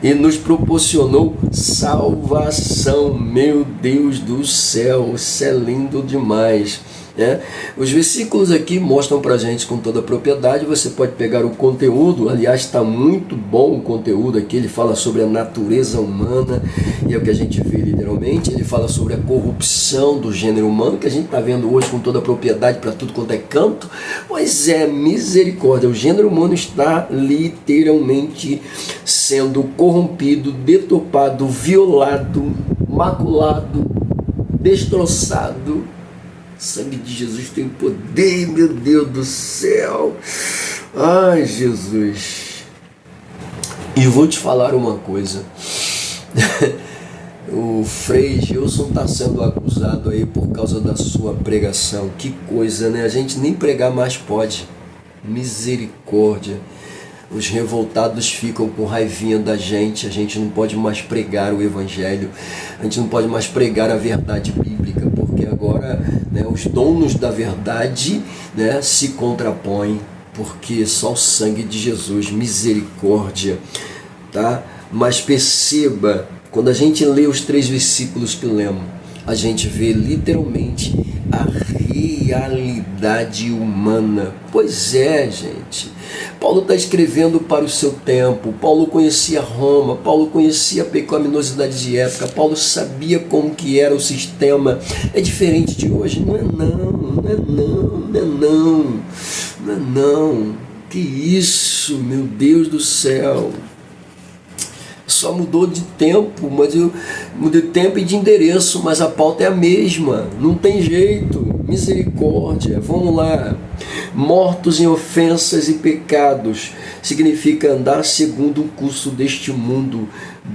e nos proporcionou salvação. Meu Deus do céu, isso é lindo demais. Os versículos aqui mostram pra gente com toda a propriedade. Você pode pegar o conteúdo, aliás está muito bom o conteúdo aqui. Ele fala sobre a natureza humana, e é o que a gente vê literalmente. Ele fala sobre a corrupção do gênero humano, que a gente está vendo hoje com toda a propriedade para tudo quanto é canto. Pois é, misericórdia, o gênero humano está literalmente sendo corrompido, deturpado, violado, maculado, destroçado. O sangue de Jesus tem poder, meu Deus do céu. Ai, Jesus. E vou te falar uma coisa. O Frei Gilson está sendo acusado aí por causa da sua pregação. Que coisa, né? A gente nem pregar mais pode. Misericórdia. Os revoltados ficam com raivinha da gente. A gente não pode mais pregar o Evangelho. A gente não pode mais pregar a verdade bíblica, porque agora os donos da verdade se contrapõem, porque só o sangue de Jesus, misericórdia, tá? Mas perceba, quando a gente lê os 3 versículos que lemos, a gente vê literalmente a realidade humana. Pois é, gente. Paulo está escrevendo para o seu tempo. Paulo conhecia Roma, Paulo conhecia a pecaminosidade de época, Paulo sabia como que era o sistema. É diferente de hoje? Não é não. Que isso, meu Deus do céu. Só mudou de tempo, mas mudou de tempo e de endereço, mas a pauta é a mesma, não tem jeito. Misericórdia, vamos lá. Mortos em ofensas e pecados significa andar segundo o curso deste mundo.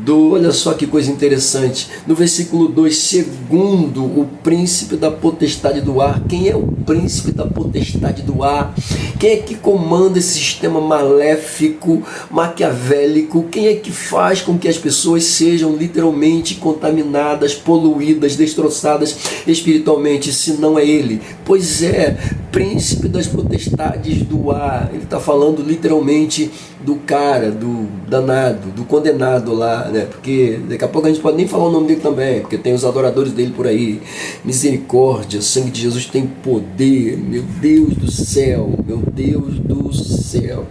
Olha só que coisa interessante, no versículo 2, segundo o príncipe da potestade do ar. Quem é o príncipe da potestade do ar? Quem é que comanda esse sistema maléfico, maquiavélico? Quem é que faz com que as pessoas sejam literalmente contaminadas, poluídas, destroçadas espiritualmente, se não é ele? Pois é, príncipe das potestades do ar. Ele está falando literalmente do cara, do danado, do condenado lá, porque daqui a pouco a gente pode nem falar o nome dele também, porque tem os adoradores dele por aí. Misericórdia, o sangue de Jesus tem poder, meu Deus do céu, meu Deus do céu.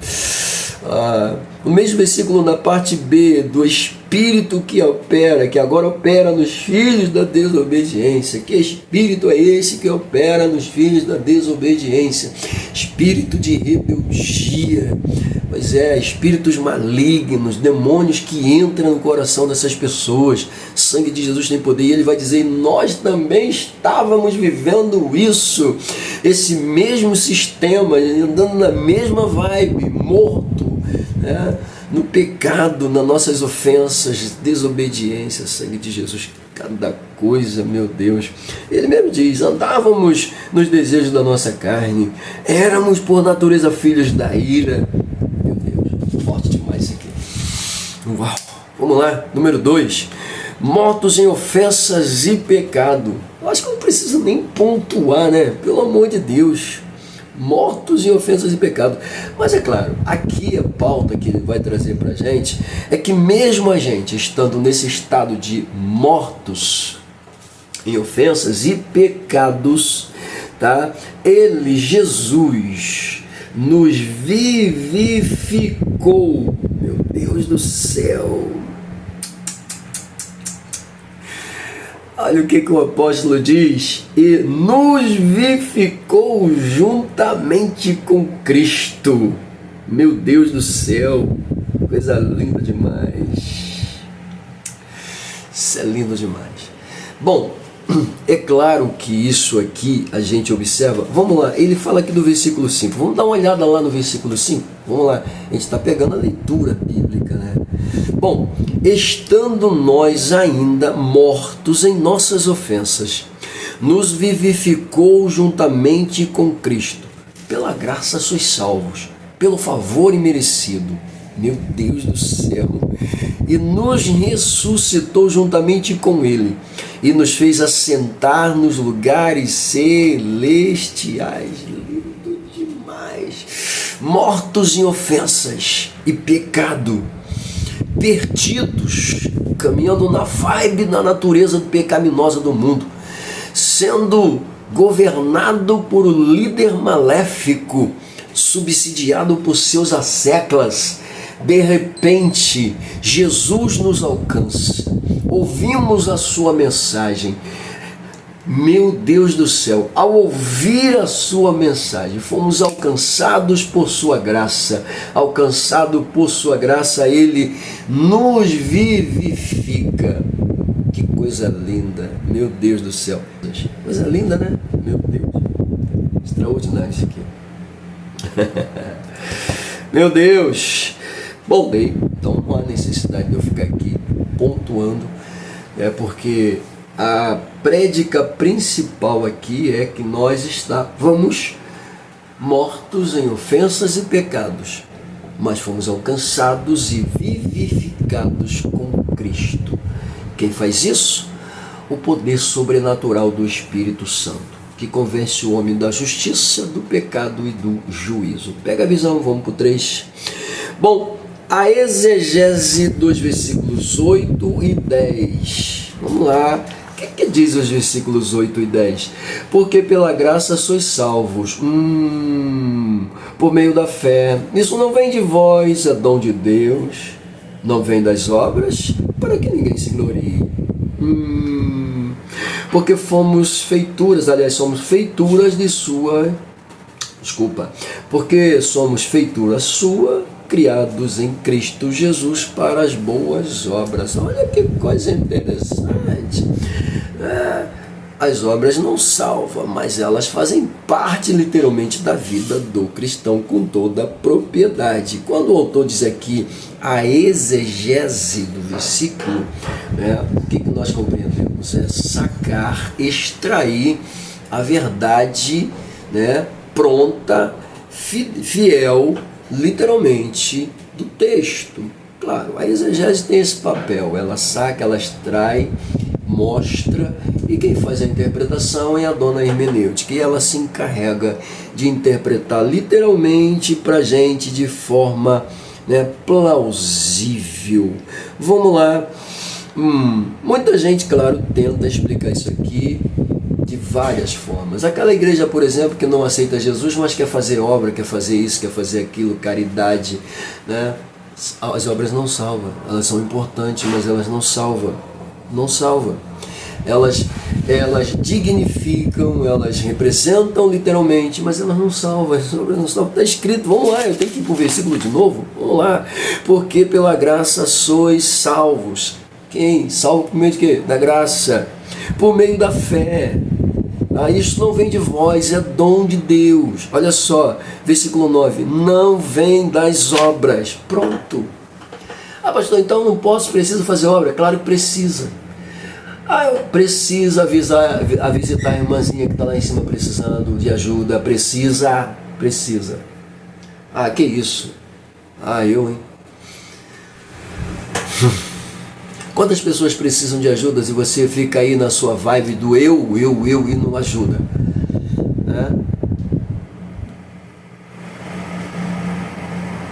No mesmo versículo, na parte B, do Espírito que opera, que agora opera nos filhos da desobediência. Que Espírito é esse que opera nos filhos da desobediência? Espírito de rebeldia. Pois é, espíritos malignos, demônios que entram no coração dessas pessoas. O sangue de Jesus tem poder, e ele vai dizer, nós também estávamos vivendo isso, esse mesmo sistema, andando na mesma vibe, morto, no pecado, nas nossas ofensas, desobediência. Sangue de Jesus, cada coisa, meu Deus. Ele mesmo diz, andávamos nos desejos da nossa carne, éramos por natureza filhos da ira. Meu Deus, forte demais isso aqui. Uau. Vamos lá, número 2, mortos em ofensas e pecado. Eu acho que eu não preciso nem pontuar, pelo amor de Deus. Mortos em ofensas e pecado. Mas é claro, aqui a pauta que ele vai trazer para a gente é que mesmo a gente estando nesse estado de mortos em ofensas e pecados, tá? Ele, Jesus, nos vivificou. Meu Deus do céu. Olha o que o apóstolo diz, e nos vivificou juntamente com Cristo. Meu Deus do céu, coisa linda demais. Isso é lindo demais. Bom, É claro que isso aqui a gente observa. Vamos lá, ele fala aqui do versículo 5. Vamos dar uma olhada lá no versículo 5? Vamos lá, a gente está pegando a leitura bíblica, né? Bom, estando nós ainda mortos em nossas ofensas, nos vivificou juntamente com Cristo. Pela graça sois salvos, pelo favor imerecido. Meu Deus do céu! E nos ressuscitou juntamente com Ele, e nos fez assentar nos lugares celestiais. Lindo demais! Mortos em ofensas e pecado, perdidos, caminhando na vibe da natureza pecaminosa do mundo, sendo governado por um líder maléfico, subsidiado por seus asseclas. De repente, Jesus nos alcança, ouvimos a sua mensagem. Meu Deus do céu, ao ouvir a sua mensagem, fomos alcançados por sua graça. Alcançado por sua graça, Ele nos vivifica. Que coisa linda, meu Deus do céu. Coisa linda, né? Meu Deus, extraordinário isso aqui. Meu Deus. Bom, então não há necessidade de eu ficar aqui pontuando, porque a prédica principal aqui é que nós estávamos mortos em ofensas e pecados, mas fomos alcançados e vivificados com Cristo. Quem faz isso? O poder sobrenatural do Espírito Santo, que convence o homem da justiça, do pecado e do juízo. Pega a visão, vamos para o 3. Bom, a exegese dos versículos 8 e 10. Vamos lá. O que diz os versículos 8 e 10? Porque pela graça sois salvos, por meio da fé. Isso não vem de vós, é dom de Deus. Não vem das obras, para que ninguém se glorie. Porque fomos feituras, aliás, somos feituras de sua... Porque somos feitura sua, criados em Cristo Jesus para as boas obras. Olha que coisa interessante. As obras não salvam, mas elas fazem parte literalmente da vida do cristão com toda a propriedade. Quando o autor diz aqui a exegese do versículo, o que nós compreendemos? É sacar, extrair a verdade, pronta, fiel, literalmente, do texto. Claro, a exegese tem esse papel, ela saca, ela extrai, mostra, e quem faz a interpretação é a dona hermenêutica, e ela se encarrega de interpretar literalmente para a gente de forma plausível. Vamos lá. Muita gente, claro, tenta explicar isso aqui de várias formas. Aquela igreja, por exemplo, que não aceita Jesus, mas quer fazer obra, quer fazer isso, quer fazer aquilo, caridade, as obras não salvam. Elas são importantes, mas elas não salvam. Não salvam. Elas dignificam, elas representam literalmente, mas elas não salvam. As obras não salvam. Está escrito, vamos lá, eu tenho que ir para o versículo de novo. Vamos lá. Porque pela graça sois salvos. Quem? Salvo por meio de quê? Da graça. Por meio da fé. Isso não vem de vós, é dom de Deus. Olha só, versículo 9. Não vem das obras. Pronto. Pastor, então não preciso fazer obra? Claro que precisa. Eu preciso visitar a irmãzinha que está lá em cima precisando de ajuda. Precisa. Que isso? Eu, hein? Quantas pessoas precisam de ajuda e você fica aí na sua vibe do eu e não ajuda?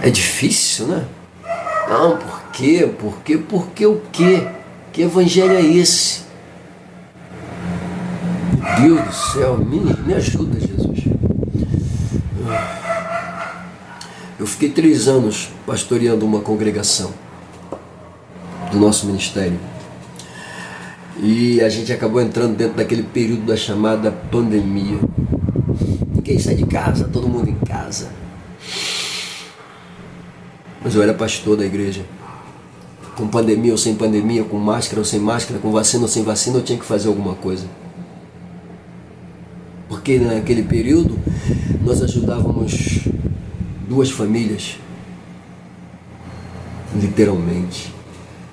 É difícil, né? Não, por quê? Por que o quê? Que evangelho é esse? Meu Deus do céu, me ajuda, Jesus. Eu fiquei 3 anos pastoreando uma congregação do nosso ministério. E a gente acabou entrando dentro daquele período da chamada pandemia. Ninguém sai de casa, todo mundo em casa. Mas eu era pastor da igreja. Com pandemia ou sem pandemia, com máscara ou sem máscara, com vacina ou sem vacina, eu tinha que fazer alguma coisa. Porque naquele período nós ajudávamos 2 famílias, literalmente.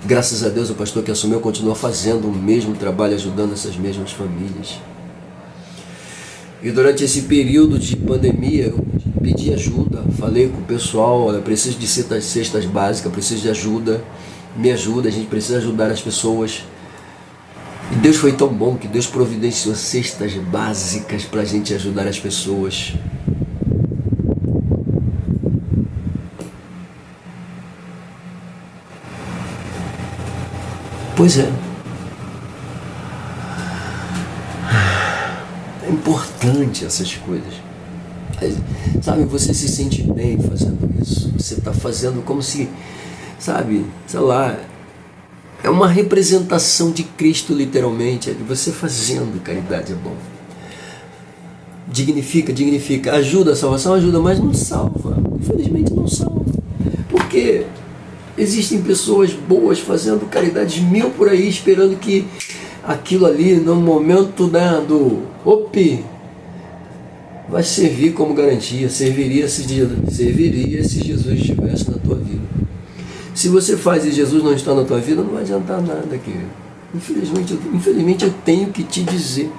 Graças a Deus o pastor que assumiu continua fazendo o mesmo trabalho, ajudando essas mesmas famílias. E durante esse período de pandemia eu pedi ajuda, falei com o pessoal, olha, preciso de cestas básicas, preciso de ajuda, me ajuda, a gente precisa ajudar as pessoas. E Deus foi tão bom que Deus providenciou cestas básicas para a gente ajudar as pessoas. Pois é. É importante essas coisas. Sabe, você se sente bem fazendo isso. Você está fazendo como se, sabe, sei lá, é uma representação de Cristo literalmente. Você fazendo caridade é bom. Dignifica. Ajuda a salvação, ajuda, mas não salva. Infelizmente não salva. Porque existem pessoas boas fazendo caridades 1000 por aí, esperando que aquilo ali, no momento, né, do opi, vai servir como garantia, serviria se Jesus estivesse na tua vida. Se você faz e Jesus não está na tua vida, não vai adiantar nada, querido. Infelizmente eu tenho que te dizer.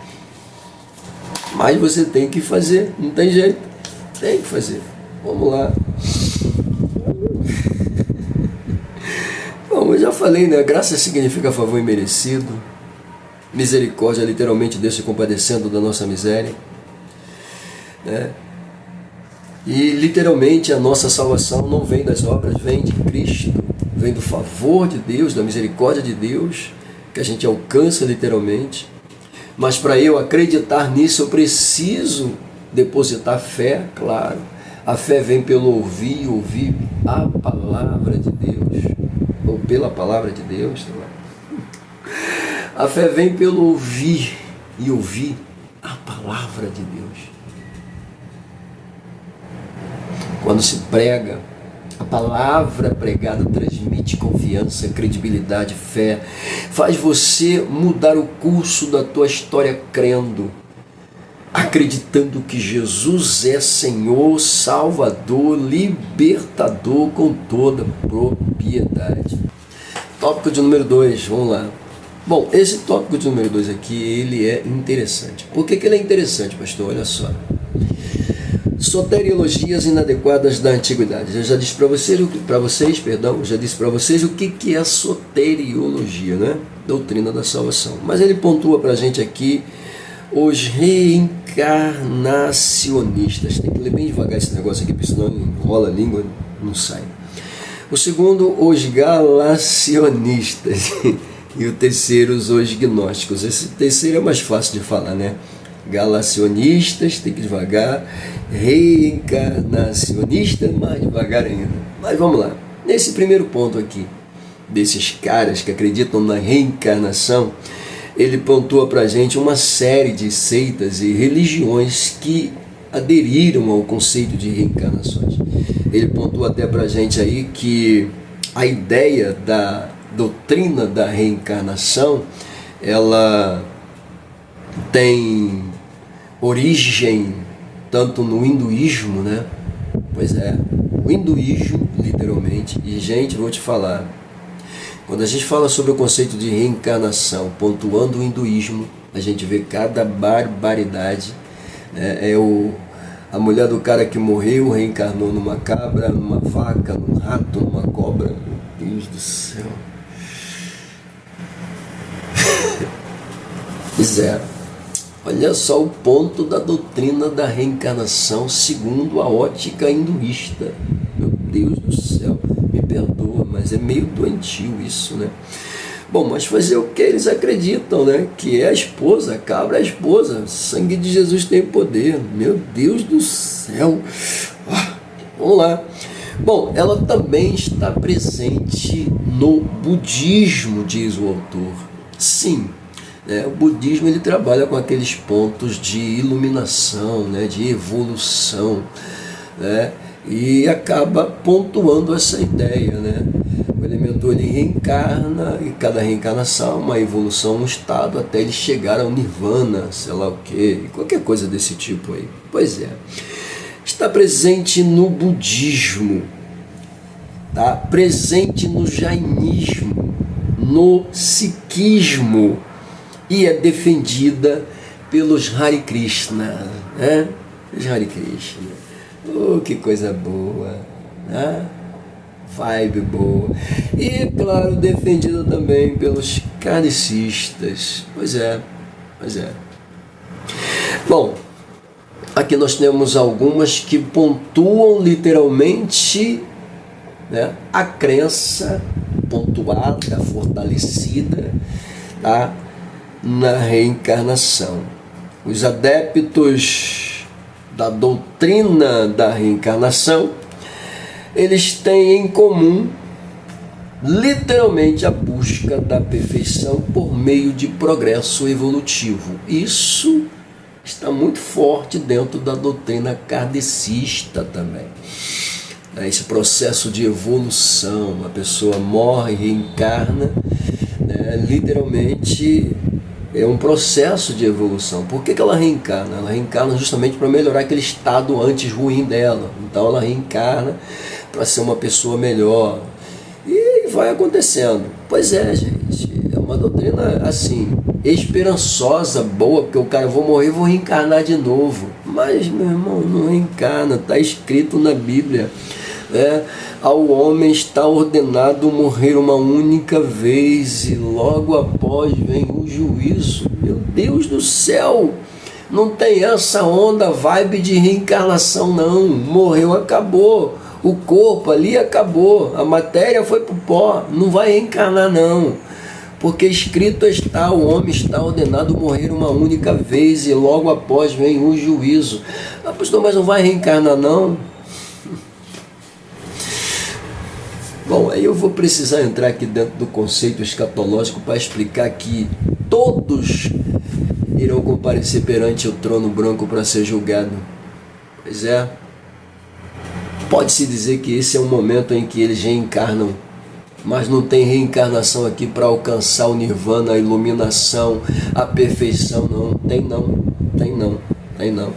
Mas você tem que fazer, não tem jeito. Tem que fazer. Vamos lá. Bom, eu já falei, né? Graça significa favor imerecido. Misericórdia, literalmente, Deus se compadecendo da nossa miséria. Né? E literalmente a nossa salvação não vem das obras, vem de Cristo, vem do favor de Deus, da misericórdia de Deus, que a gente alcança literalmente. Mas para eu acreditar nisso, eu preciso depositar fé, claro. A fé vem pelo ouvir a palavra de Deus, ou pela palavra de Deus, sei lá. A fé vem pelo ouvir a palavra de Deus. Quando se prega, a palavra pregada transmite confiança, credibilidade, fé, faz você mudar o curso da tua história crendo, acreditando que Jesus é Senhor, Salvador, Libertador com toda propriedade. Tópico de número 2, vamos lá. Bom, esse tópico de número 2 aqui, ele é interessante. Por que ele é interessante, pastor? Olha só. Soteriologias inadequadas da antiguidade. Eu já disse para vocês o que é soteriologia, né? Doutrina da salvação. Mas ele pontua para a gente aqui os reencarnacionistas. Tem que ler bem devagar esse negócio aqui, porque senão enrola a língua, não sai. O segundo, os galacionistas. E o terceiro, os gnósticos. Esse terceiro é mais fácil de falar, né? Galacionistas, tem que ir devagar. Reencarnacionistas, mais devagar ainda. Mas vamos lá. Nesse primeiro ponto aqui, desses caras que acreditam na reencarnação, ele pontua para a gente uma série de seitas e religiões que aderiram ao conceito de reencarnações. Ele pontua até para a gente aí que a ideia da doutrina da reencarnação, ela tem origem tanto no hinduísmo, né? Pois é, o hinduísmo, literalmente. E, gente, vou te falar, quando a gente fala sobre o conceito de reencarnação, pontuando o hinduísmo, a gente vê cada barbaridade. Né? A mulher do cara que morreu reencarnou numa cabra, numa vaca, num rato, numa cobra. Meu Deus do céu. Pois é. Olha só o ponto da doutrina da reencarnação segundo a ótica hinduísta. Meu Deus do céu, me perdoa, mas é meio doentio isso, né? Bom, mas fazer o que eles acreditam, né? Que é a esposa, a cabra é a esposa. O sangue de Jesus tem poder. Meu Deus do céu. Vamos lá. Bom, ela também está presente no budismo, diz o autor. Sim. O budismo ele trabalha com aqueles pontos de iluminação, né, de evolução, né, e acaba pontuando essa ideia, né, o elemento espírito ele reencarna, e cada reencarnação é uma evolução, um estado, até ele chegar ao nirvana, sei lá o que, qualquer coisa desse tipo aí. Pois é, está presente no budismo, tá? Presente no jainismo, no sikhismo, e é defendida pelos Hare Krishna, né? Os Hare Krishna. Oh, que coisa boa, né? Vibe boa. E, claro, defendida também pelos kardecistas. Pois é. Bom, aqui nós temos algumas que pontuam literalmente, né, a crença pontuada, fortalecida, tá, na reencarnação. Os adeptos da doutrina da reencarnação, eles têm em comum literalmente a busca da perfeição por meio de progresso evolutivo. Isso está muito forte dentro da doutrina kardecista também. Esse processo de evolução, a pessoa morre, reencarna, né, literalmente é um processo de evolução. Por que ela reencarna? Ela reencarna justamente para melhorar aquele estado antes ruim dela. Então ela reencarna para ser uma pessoa melhor. E vai acontecendo. Pois é, gente. É uma doutrina assim, esperançosa, boa, porque o cara, eu vou morrer e vou reencarnar de novo. Mas, meu irmão, não reencarna. Está escrito na Bíblia. Ao homem está ordenado morrer uma única vez e logo após vem o juízo. Meu Deus do céu, não tem essa onda, vibe de reencarnação não. Morreu, acabou, o corpo ali acabou, a matéria foi pro pó, não vai reencarnar não, porque escrito está, o homem está ordenado morrer uma única vez e logo após vem o juízo. Pastor, mas não vai reencarnar não? Bom, aí eu vou precisar entrar aqui dentro do conceito escatológico para explicar que todos irão comparecer perante o trono branco para ser julgado. Pois é, pode-se dizer que esse é um momento em que eles reencarnam, mas não tem reencarnação aqui para alcançar o nirvana, a iluminação, a perfeição, não. Tem não.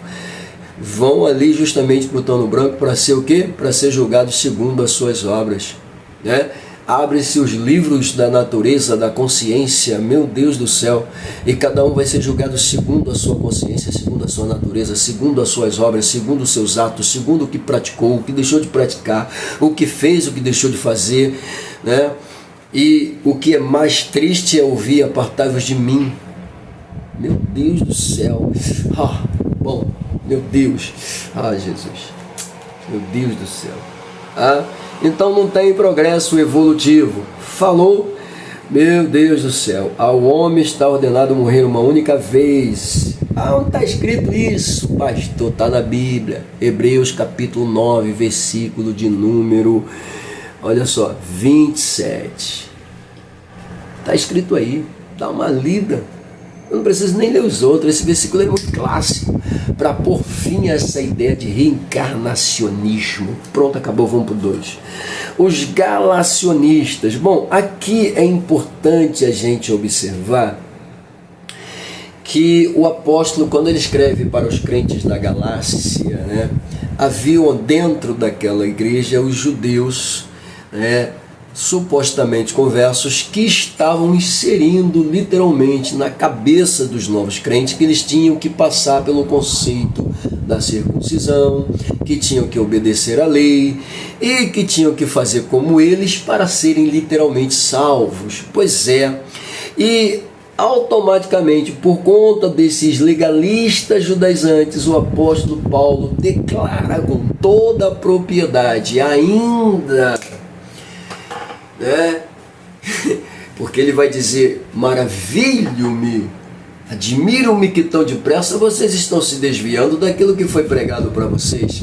Vão ali justamente para o trono branco para ser o quê? Para ser julgados segundo as suas obras. Né? Abre-se os livros da natureza, da consciência, meu Deus do céu, e cada um vai ser julgado segundo a sua consciência, segundo a sua natureza, segundo as suas obras, segundo os seus atos, segundo o que praticou, o que deixou de praticar, o que fez, o que deixou de fazer, né? E o que é mais triste é ouvir: apartai-vos de mim. Meu Deus do céu. Bom, meu Deus, Jesus, meu Deus do céu. Então não tem progresso evolutivo. Falou? Meu Deus do céu. Ao homem está ordenado morrer uma única vez. Onde está escrito isso, pastor? Está na Bíblia. Hebreus capítulo 9, versículo de número, olha só, 27. Está escrito aí. Dá uma lida. Eu não preciso nem ler os outros. Esse versículo é muito clássico para pôr fim a essa ideia de reencarnacionismo. Pronto, acabou, vamos para o 2. Os galacionistas. Bom, aqui é importante a gente observar que o apóstolo, quando ele escreve para os crentes da Galácia, né, haviam dentro daquela igreja os judeus, né, supostamente conversos, que estavam inserindo literalmente na cabeça dos novos crentes que eles tinham que passar pelo conceito da circuncisão, que tinham que obedecer à lei e que tinham que fazer como eles para serem literalmente salvos. Pois é, e automaticamente, por conta desses legalistas judaizantes, o apóstolo Paulo declara com toda a propriedade ainda, né? Porque ele vai dizer: maravilho-me, admiro-me que tão depressa vocês estão se desviando daquilo que foi pregado para vocês.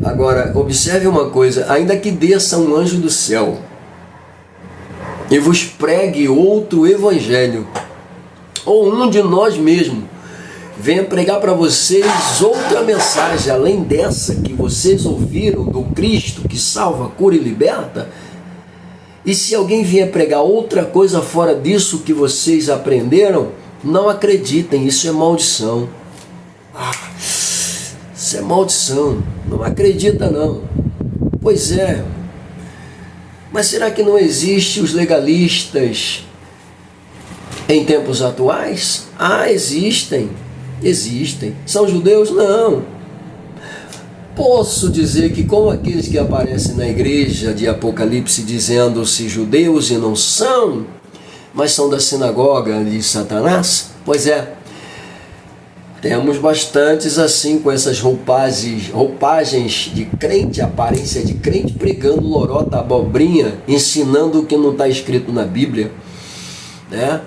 Agora, observe uma coisa: ainda que desça um anjo do céu e vos pregue outro evangelho, ou um de nós mesmos venha pregar para vocês outra mensagem, além dessa que vocês ouviram do Cristo que salva, cura e liberta, E se alguém vier pregar outra coisa fora disso que vocês aprenderam, não acreditem, isso é maldição. Isso é maldição, não acredita não. Pois é, mas será que não existe os legalistas em tempos atuais? Existem. São judeus? Não. Posso dizer que como aqueles que aparecem na igreja de Apocalipse dizendo-se judeus e não são, mas são da sinagoga de Satanás? Pois é, temos bastantes assim com essas roupagens de crente, aparência de crente, pregando lorota, abobrinha, ensinando o que não está escrito na Bíblia, né?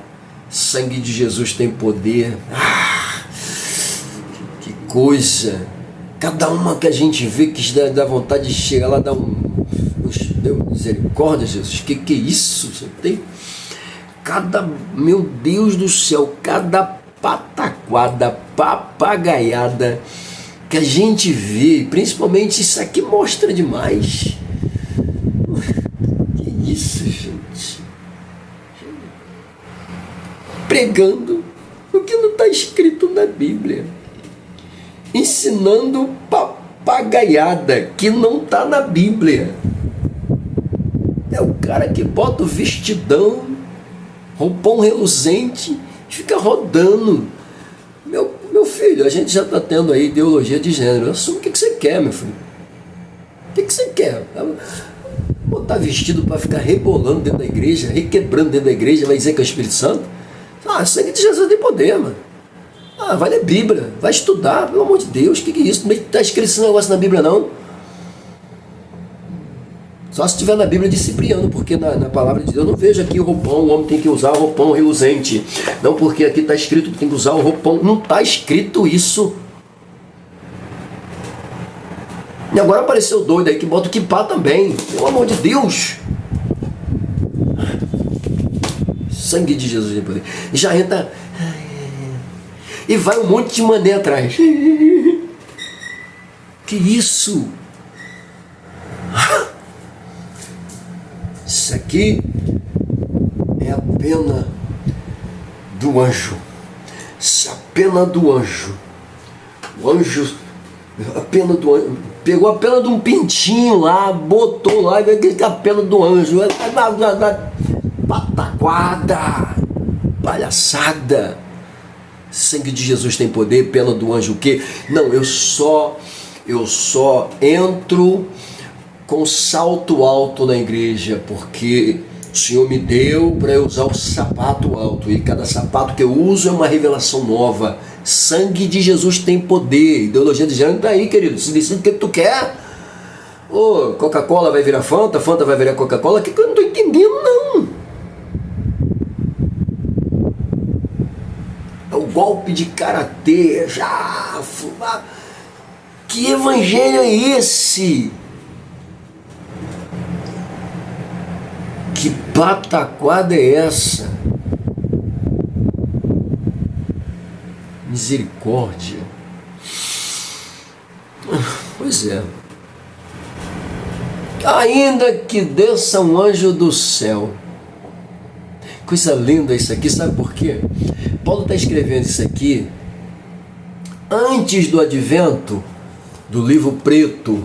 Sangue de Jesus tem poder. Que coisa! Cada uma que a gente vê que dá vontade de chegar lá, dar Deus, misericórdia, Jesus, que é isso? Você tem meu Deus do céu, cada pataquada, papagaiada que a gente vê, principalmente isso aqui mostra demais. Que isso, gente? Pregando o que não está escrito na Bíblia, ensinando papagaiada que não está na Bíblia. É o cara que bota o vestidão, roupão reluzente, fica rodando. Meu filho, a gente já está tendo aí ideologia de gênero. Assume o que você quer, meu filho. O que você quer? Botar vestido para ficar rebolando dentro da igreja, requebrando dentro da igreja, vai dizer que é o Espírito Santo? Sangue de Jesus tem poder, mano. Vai ler Bíblia, vai estudar, pelo amor de Deus. O que é isso? Não está escrito esse negócio na Bíblia, não. Só se estiver na Bíblia de Cipriano, porque na palavra de Deus eu não vejo aqui o roupão, o homem tem que usar o roupão reluzente. Não, porque aqui está escrito que tem que usar o roupão. Não está escrito isso. E agora apareceu doido aí que bota o quipá também. Pelo amor de Deus. Sangue de Jesus tem poder. E já entra. E vai um monte de mané atrás. Que isso? Isso aqui é a pena do anjo. Isso é a pena do anjo. O anjo, a pena do anjo, pegou a pena de um pintinho lá, botou lá e veio a pena do anjo. Pataquada, palhaçada. Sangue de Jesus tem poder, pena do anjo o quê? Não, eu só entro com salto alto na igreja, porque o Senhor me deu para eu usar o sapato alto, e cada sapato que eu uso é uma revelação nova. Sangue de Jesus tem poder. Ideologia de gênero tá aí, querido. Se decide o que tu quer. Coca-Cola vai virar Fanta, Fanta vai virar Coca-Cola. Que eu não estou entendendo, não. É o golpe de karatê. Que evangelho é esse? Que pataquada é essa? Misericórdia. Pois é. Ainda que desça um anjo do céu. Coisa linda isso aqui, sabe por quê? Paulo está escrevendo isso aqui antes do advento do livro preto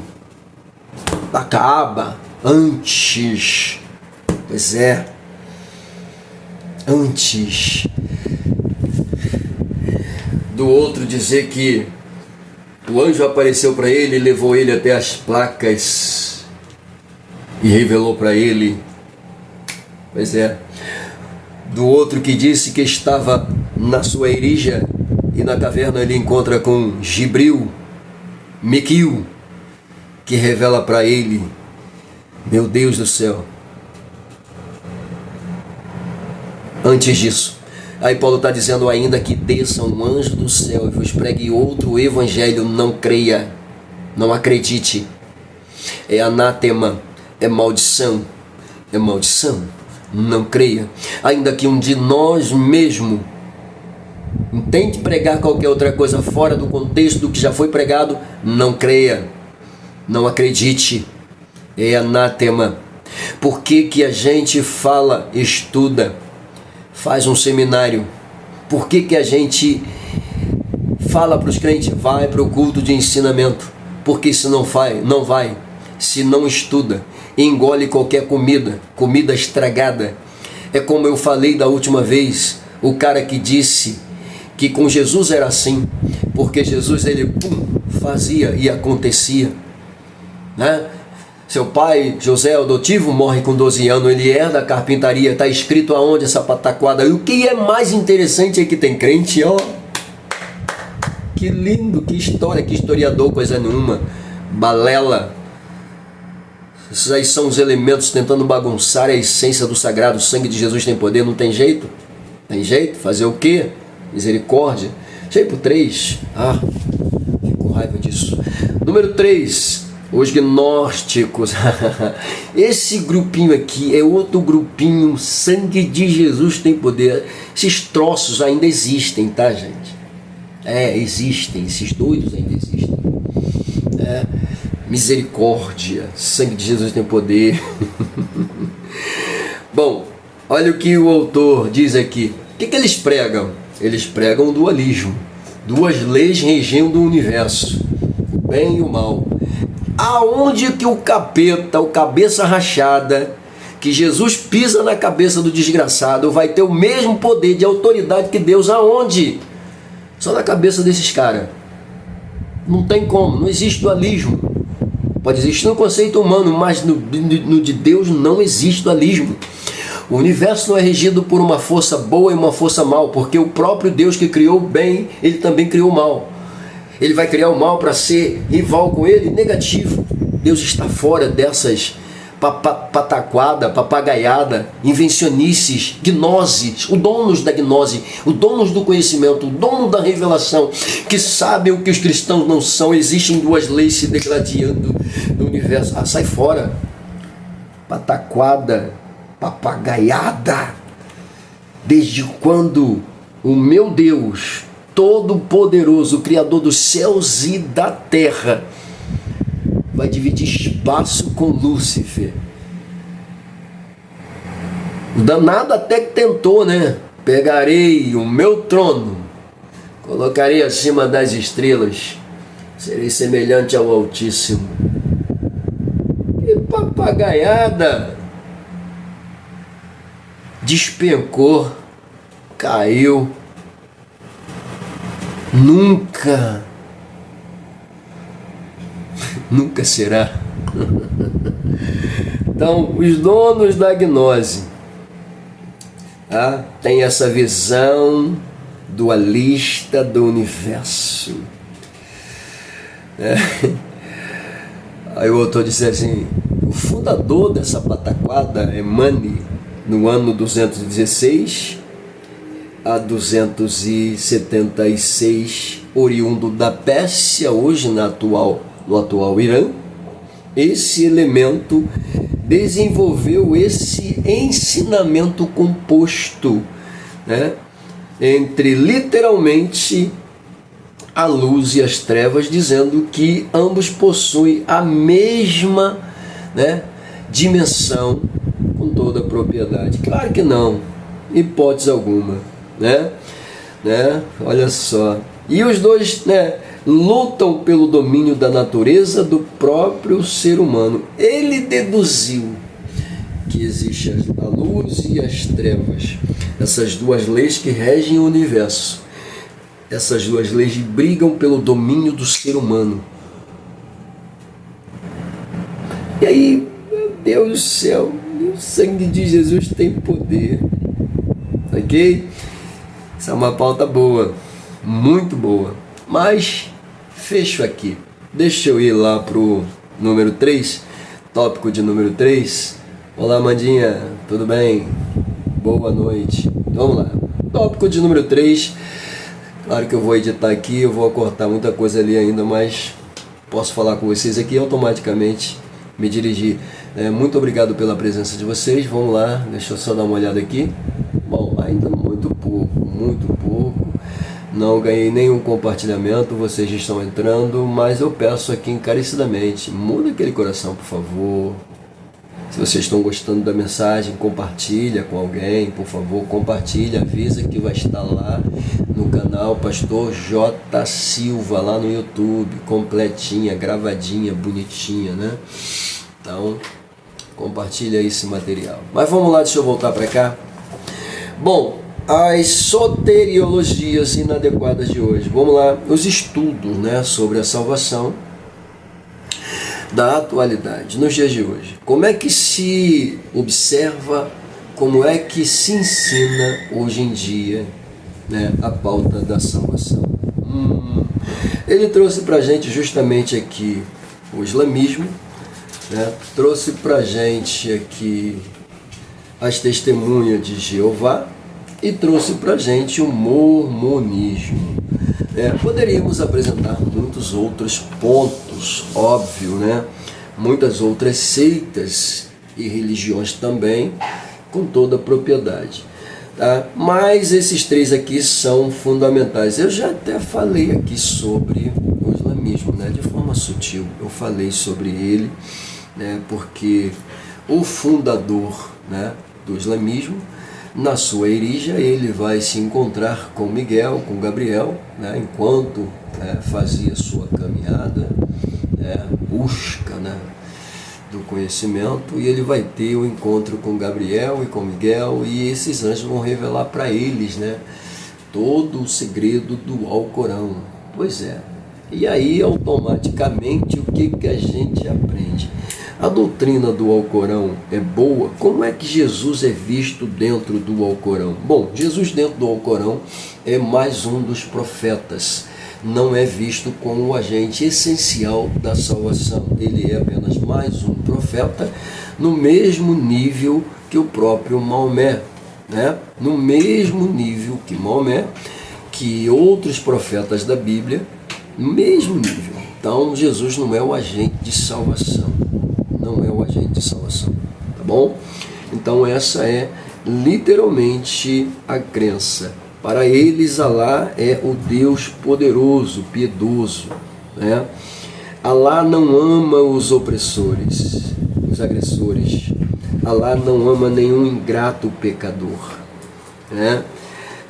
da Caaba. Antes. Pois é. Antes do outro dizer que o anjo apareceu para ele e levou ele até as placas e revelou para ele. Pois é. Do outro que disse que estava na sua erija e na caverna ele encontra com Gibril, Miquil, que revela para ele. Meu Deus do céu. Antes disso, aí Paulo está dizendo ainda que desça um anjo do céu e vos pregue outro evangelho, não creia, não acredite. É anátema, é maldição, não creia. Ainda que um de nós mesmo intente pregar qualquer outra coisa fora do contexto do que já foi pregado, não creia, não acredite. É anátema. Por que que a gente fala, estuda, faz um seminário? Por que que a gente fala para os crentes, vai para o culto de ensinamento? Porque se não vai, se não estuda, engole qualquer comida estragada. É como eu falei da última vez, o cara que disse que com Jesus era assim, porque Jesus ele fazia e acontecia, né? Seu pai, José adotivo, morre com 12 anos, ele herda a carpintaria, está escrito aonde essa pataquada? E o que é mais interessante é que tem crente, ó, que lindo, que história, que historiador, coisa nenhuma, balela. Esses aí são os elementos tentando bagunçar a essência do sagrado. O sangue de Jesus tem poder, não tem jeito? Tem jeito? Fazer o quê? Misericórdia. Cheio por 3. Fico com raiva disso. Número 3. Os gnósticos. Esse grupinho aqui é outro grupinho. Sangue de Jesus tem poder. Esses troços ainda existem, tá, gente? Existem. Esses doidos ainda existem. Misericórdia. Sangue de Jesus tem poder. Bom, olha o que o autor diz aqui. O que eles pregam? Eles pregam o dualismo. Duas leis regendo o universo. O bem e o mal. Aonde que o capeta, o cabeça rachada, que Jesus pisa na cabeça do desgraçado, vai ter o mesmo poder de autoridade que Deus? Aonde? Só na cabeça desses caras. Não tem como, não existe dualismo. Pode existir no conceito humano, mas no de Deus não existe dualismo. O universo não é regido por uma força boa e uma força mal, porque o próprio Deus que criou o bem, ele também criou o mal. Ele vai criar o mal para ser rival com ele? Negativo. Deus está fora dessas pataquada, papagaiada, invencionices, gnoses, os donos da gnose, os donos do conhecimento, o dono da revelação, que sabem o que os cristãos não são. Existem duas leis se degradando no universo. Sai fora. Pataquada, papagaiada. Desde quando o meu Deus Todo-Poderoso, Criador dos céus e da terra, vai dividir espaço com Lúcifer? O danado até que tentou, né? Pegarei o meu trono, colocarei acima das estrelas, serei semelhante ao Altíssimo. Que papagaiada! Despencou, caiu. Nunca será. Então, os donos da gnose têm essa visão dualista do universo. Aí o autor disse assim: o fundador dessa pataquada, Emmanuel, no ano 216 a 276, oriundo da Pérsia, hoje no atual Irã, esse elemento desenvolveu esse ensinamento composto, né, entre literalmente a luz e as trevas, dizendo que ambos possuem a mesma, né, dimensão com toda a propriedade. Claro que não, hipótese alguma, né? Olha só. E os dois, né, lutam pelo domínio da natureza do próprio ser humano. Ele deduziu que existe a luz e as trevas, essas duas leis que regem o universo. Essas duas leis brigam pelo domínio do ser humano. E aí, meu Deus do céu, o sangue de Jesus tem poder. Ok? Essa é uma pauta boa, muito boa. Mas fecho aqui. Deixa eu ir lá pro número 3, tópico de número 3. Olá, Mandinha, tudo bem? Boa noite. Vamos lá. Tópico de número 3. Claro que eu vou editar aqui, eu vou cortar muita coisa ali ainda, mas posso falar com vocês aqui e automaticamente me dirigir. Muito obrigado pela presença de vocês. Vamos lá, deixa eu só dar uma olhada aqui. Bom, ainda muito pouco. Não ganhei nenhum compartilhamento, vocês estão entrando, mas eu peço aqui encarecidamente, muda aquele coração, por favor. Se vocês estão gostando da mensagem, compartilha com alguém, por favor, compartilha, avisa que vai estar lá no canal Pastor J. Silva, lá no YouTube, completinha, gravadinha, bonitinha, né? Então, compartilha esse material. Mas vamos lá, deixa eu voltar para cá. Bom, as soteriologias inadequadas de hoje. Vamos lá, os estudos, né, sobre a salvação da atualidade, nos dias de hoje. Como é que se observa, como é que se ensina hoje em dia, né, a pauta da salvação? Ele trouxe para a gente justamente aqui o islamismo, né, trouxe para a gente aqui as testemunhas de Jeová e trouxe para a gente o mormonismo. Poderíamos apresentar muitos outros pontos, óbvio, né? Muitas outras seitas e religiões também, com toda a propriedade. Tá? Mas esses três aqui são fundamentais. Eu já até falei aqui sobre o islamismo, né? De forma sutil. Eu falei sobre ele, né? Porque o fundador, né, do islamismo, na sua erija, ele vai se encontrar com Miguel, com Gabriel, né, enquanto fazia sua caminhada, busca, né, do conhecimento, e ele vai ter o encontro com Gabriel e com Miguel, e esses anjos vão revelar para eles, né, todo o segredo do Alcorão. Pois é. E aí, automaticamente, o que a gente aprende? A doutrina do Alcorão é boa? Como é que Jesus é visto dentro do Alcorão? Bom, Jesus dentro do Alcorão é mais um dos profetas. Não é visto como o agente essencial da salvação. Ele é apenas mais um profeta, no mesmo nível que o próprio Maomé, né? No mesmo nível que Maomé, que outros profetas da Bíblia, no mesmo nível. Então, Jesus não é o agente de salvação. Não é o agente de salvação, tá bom? Então essa é literalmente a crença. Para eles, Alá é o Deus poderoso, piedoso, né? Alá não ama os opressores, os agressores. Alá não ama nenhum ingrato pecador, né?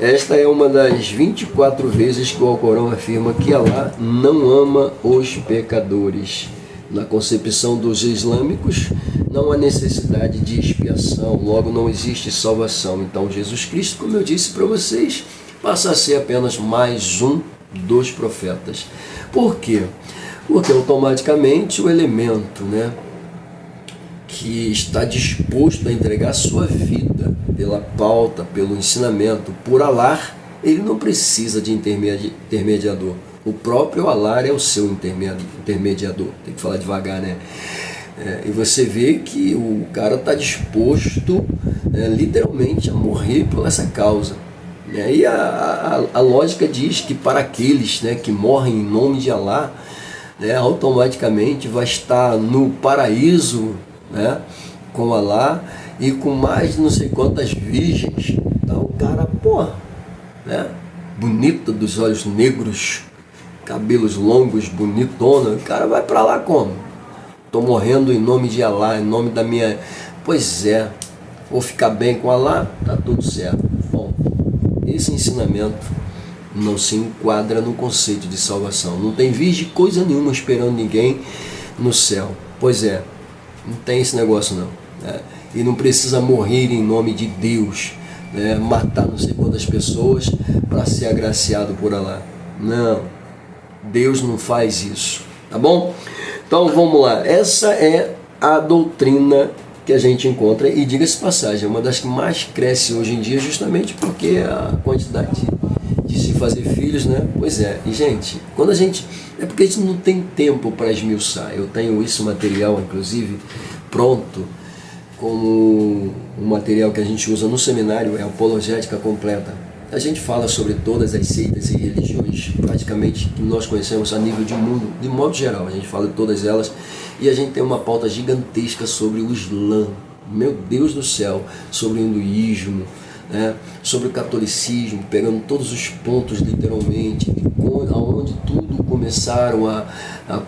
Esta é uma das 24 vezes que o Alcorão afirma que Alá não ama os pecadores. Na concepção dos islâmicos, não há necessidade de expiação, logo não existe salvação. Então Jesus Cristo, como eu disse para vocês, passa a ser apenas mais um dos profetas. Por quê? Porque automaticamente o elemento, né, que está disposto a entregar sua vida pela pauta, pelo ensinamento, por Alá, ele não precisa de intermediador. O próprio Alá é o seu intermediador. Tem que falar devagar, né? E você vê que o cara está disposto, literalmente, a morrer por essa causa. E a lógica diz que para aqueles, né, que morrem em nome de Alá, né, automaticamente vai estar no paraíso, né, com Alá e com mais de não sei quantas virgens. Então o cara, né, bonito, dos olhos negros, cabelos longos, bonitona, o cara vai para lá como? Estou morrendo em nome de Alá, em nome da minha... Pois é, vou ficar bem com Alá, tá tudo certo. Bom, esse ensinamento não se enquadra no conceito de salvação. Não tem virgem coisa nenhuma esperando ninguém no céu. Pois é, não tem esse negócio não, né? E não precisa morrer em nome de Deus, né? Matar não sei quantas pessoas para ser agraciado por Alá. Não, Deus não faz isso, tá bom? Então vamos lá, essa é a doutrina que a gente encontra, e diga-se passagem, é uma das que mais cresce hoje em dia, justamente porque a quantidade de se fazer filhos, né? Pois é, e gente, quando a gente... É porque a gente não tem tempo para esmiuçar. Eu tenho isso material, inclusive, pronto, como um material que a gente usa no seminário, é a Apologética Completa. A gente fala sobre todas as seitas e religiões, praticamente, que nós conhecemos a nível de mundo, de modo geral. A gente fala de todas elas, e a gente tem uma pauta gigantesca sobre o Islã, meu Deus do céu, sobre o hinduísmo, né, sobre o catolicismo, pegando todos os pontos aonde tudo começaram a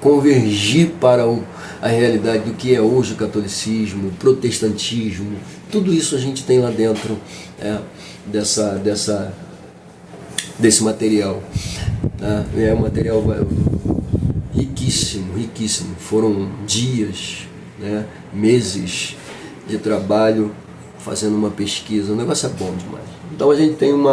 convergir para a realidade do que é hoje o catolicismo, o protestantismo, tudo isso a gente tem lá dentro desse material. É um material riquíssimo, riquíssimo. Foram dias, meses de trabalho fazendo uma pesquisa. O negócio é bom demais. Então a gente tem uma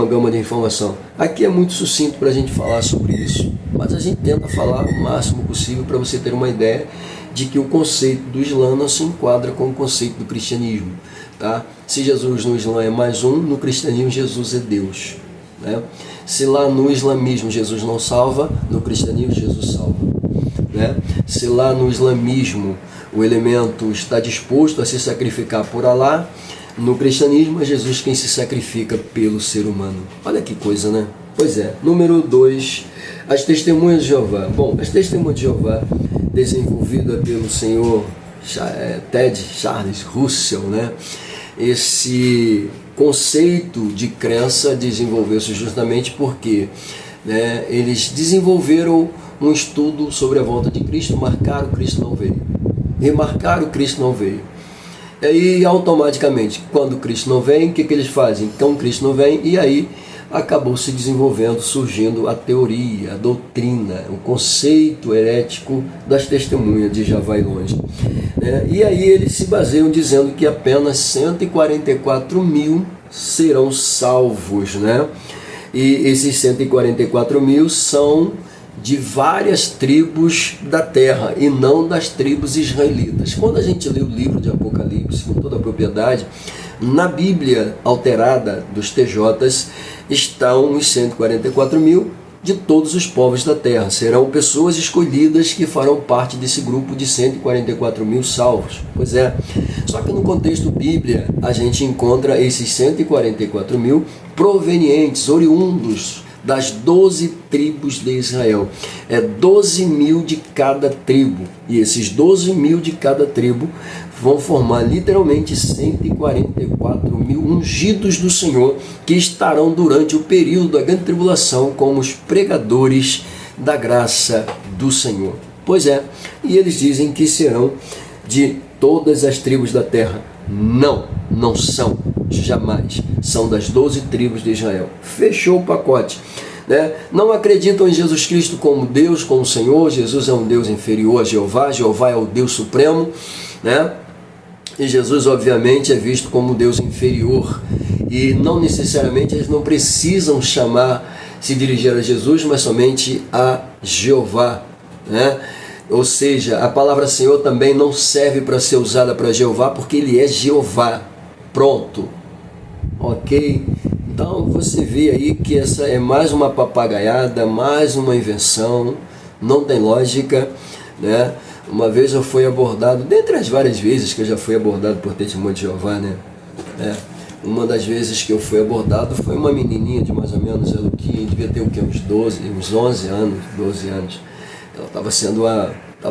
gama de informação. Aqui é muito sucinto para a gente falar sobre isso, mas a gente tenta falar o máximo possível para você ter uma ideia de que o conceito do Islã não se enquadra com o conceito do cristianismo. Tá? Se Jesus no Islã é mais um, no cristianismo Jesus é Deus. Se lá no islamismo Jesus não salva, no cristianismo Jesus salva. Se lá no islamismo o elemento está disposto a se sacrificar por Alá, no cristianismo é Jesus quem se sacrifica pelo ser humano. Olha que coisa, né? Pois é. Número 2, as testemunhas de Jeová. Bom, as testemunhas de Jeová, desenvolvida pelo senhor Ted Charles Russell, esse conceito de crença desenvolveu-se justamente porque eles desenvolveram um estudo sobre a volta de Cristo, marcaram Cristo não veio. Remarcaram Cristo não veio. E aí, automaticamente, quando Cristo não vem, o que eles fazem? Então, Cristo não vem, e aí acabou se desenvolvendo, surgindo a teoria, a doutrina, o conceito herético das testemunhas de Já Vai Longe. E aí eles se baseiam dizendo que apenas 144 mil serão salvos. E esses 144 mil são de várias tribos da terra e não das tribos israelitas. Quando a gente lê o livro de Apocalipse com toda a propriedade, na Bíblia alterada dos TJs estão os 144 mil de todos os povos da terra. Serão pessoas escolhidas que farão parte desse grupo de 144 mil salvos. Pois é, só que no contexto Bíblia a gente encontra esses 144 mil provenientes, oriundos das 12 tribos de Israel. 12 mil de cada tribo. E esses 12 mil de cada tribo vão formar literalmente 144 mil ungidos do Senhor, que estarão durante o período da grande tribulação como os pregadores da graça do Senhor. Pois é, e eles dizem que serão de todas as tribos da terra. Não são, jamais. São das 12 tribos de Israel. Fechou o pacote. Não acreditam em Jesus Cristo como Deus, como Senhor. Jesus é um Deus inferior a Jeová. Jeová é o Deus supremo. E Jesus, obviamente, é visto como Deus inferior. E não necessariamente eles não precisam se dirigir a Jesus, mas somente a Jeová. Ou seja, a palavra Senhor também não serve para ser usada para Jeová, porque Ele é Jeová. Pronto. Ok? Então você vê aí que essa é mais uma papagaiada, mais uma invenção, não tem lógica. Uma vez eu fui abordado, dentre as várias vezes que eu já fui abordado por testemunho de Jeová, uma das vezes que eu fui abordado foi uma menininha de mais ou menos, ela devia ter uns 11 anos, 12 anos. Ela estava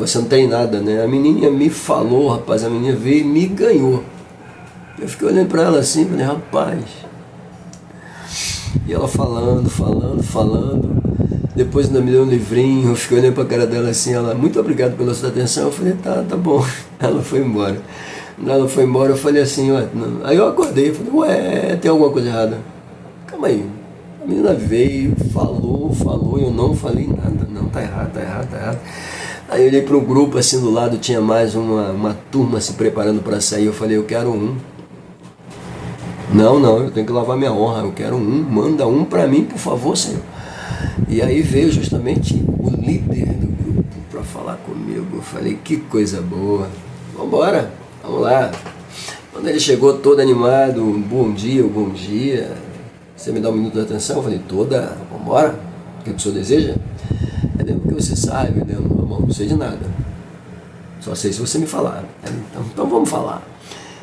sendo treinada, A menininha me falou, rapaz, a menina veio e me ganhou. Eu fiquei olhando para ela assim, falei, rapaz. E ela falando. Depois ainda me deu um livrinho, eu fiquei olhando para a cara dela assim, ela, muito obrigado pela sua atenção. Eu falei, tá bom. Ela foi embora. Quando ela foi embora, eu falei assim, aí eu acordei, falei, tem alguma coisa errada? Calma aí. A menina veio, falou, e eu não falei nada. Não, tá errado. Aí eu olhei para o grupo, assim, do lado tinha mais uma turma se preparando para sair. Eu falei, eu quero um. Não, eu tenho que lavar minha honra, eu quero um. Manda um para mim, por favor, Senhor. E aí veio justamente o líder do grupo para falar comigo. Eu falei, que coisa boa. Vamos lá. Quando ele chegou todo animado, bom dia. Você me dá um minuto de atenção? Eu falei, vamos embora. O que a pessoa deseja? Ele, o que você sabe? Eu não sei de nada. Só sei se você me falar. Então vamos falar.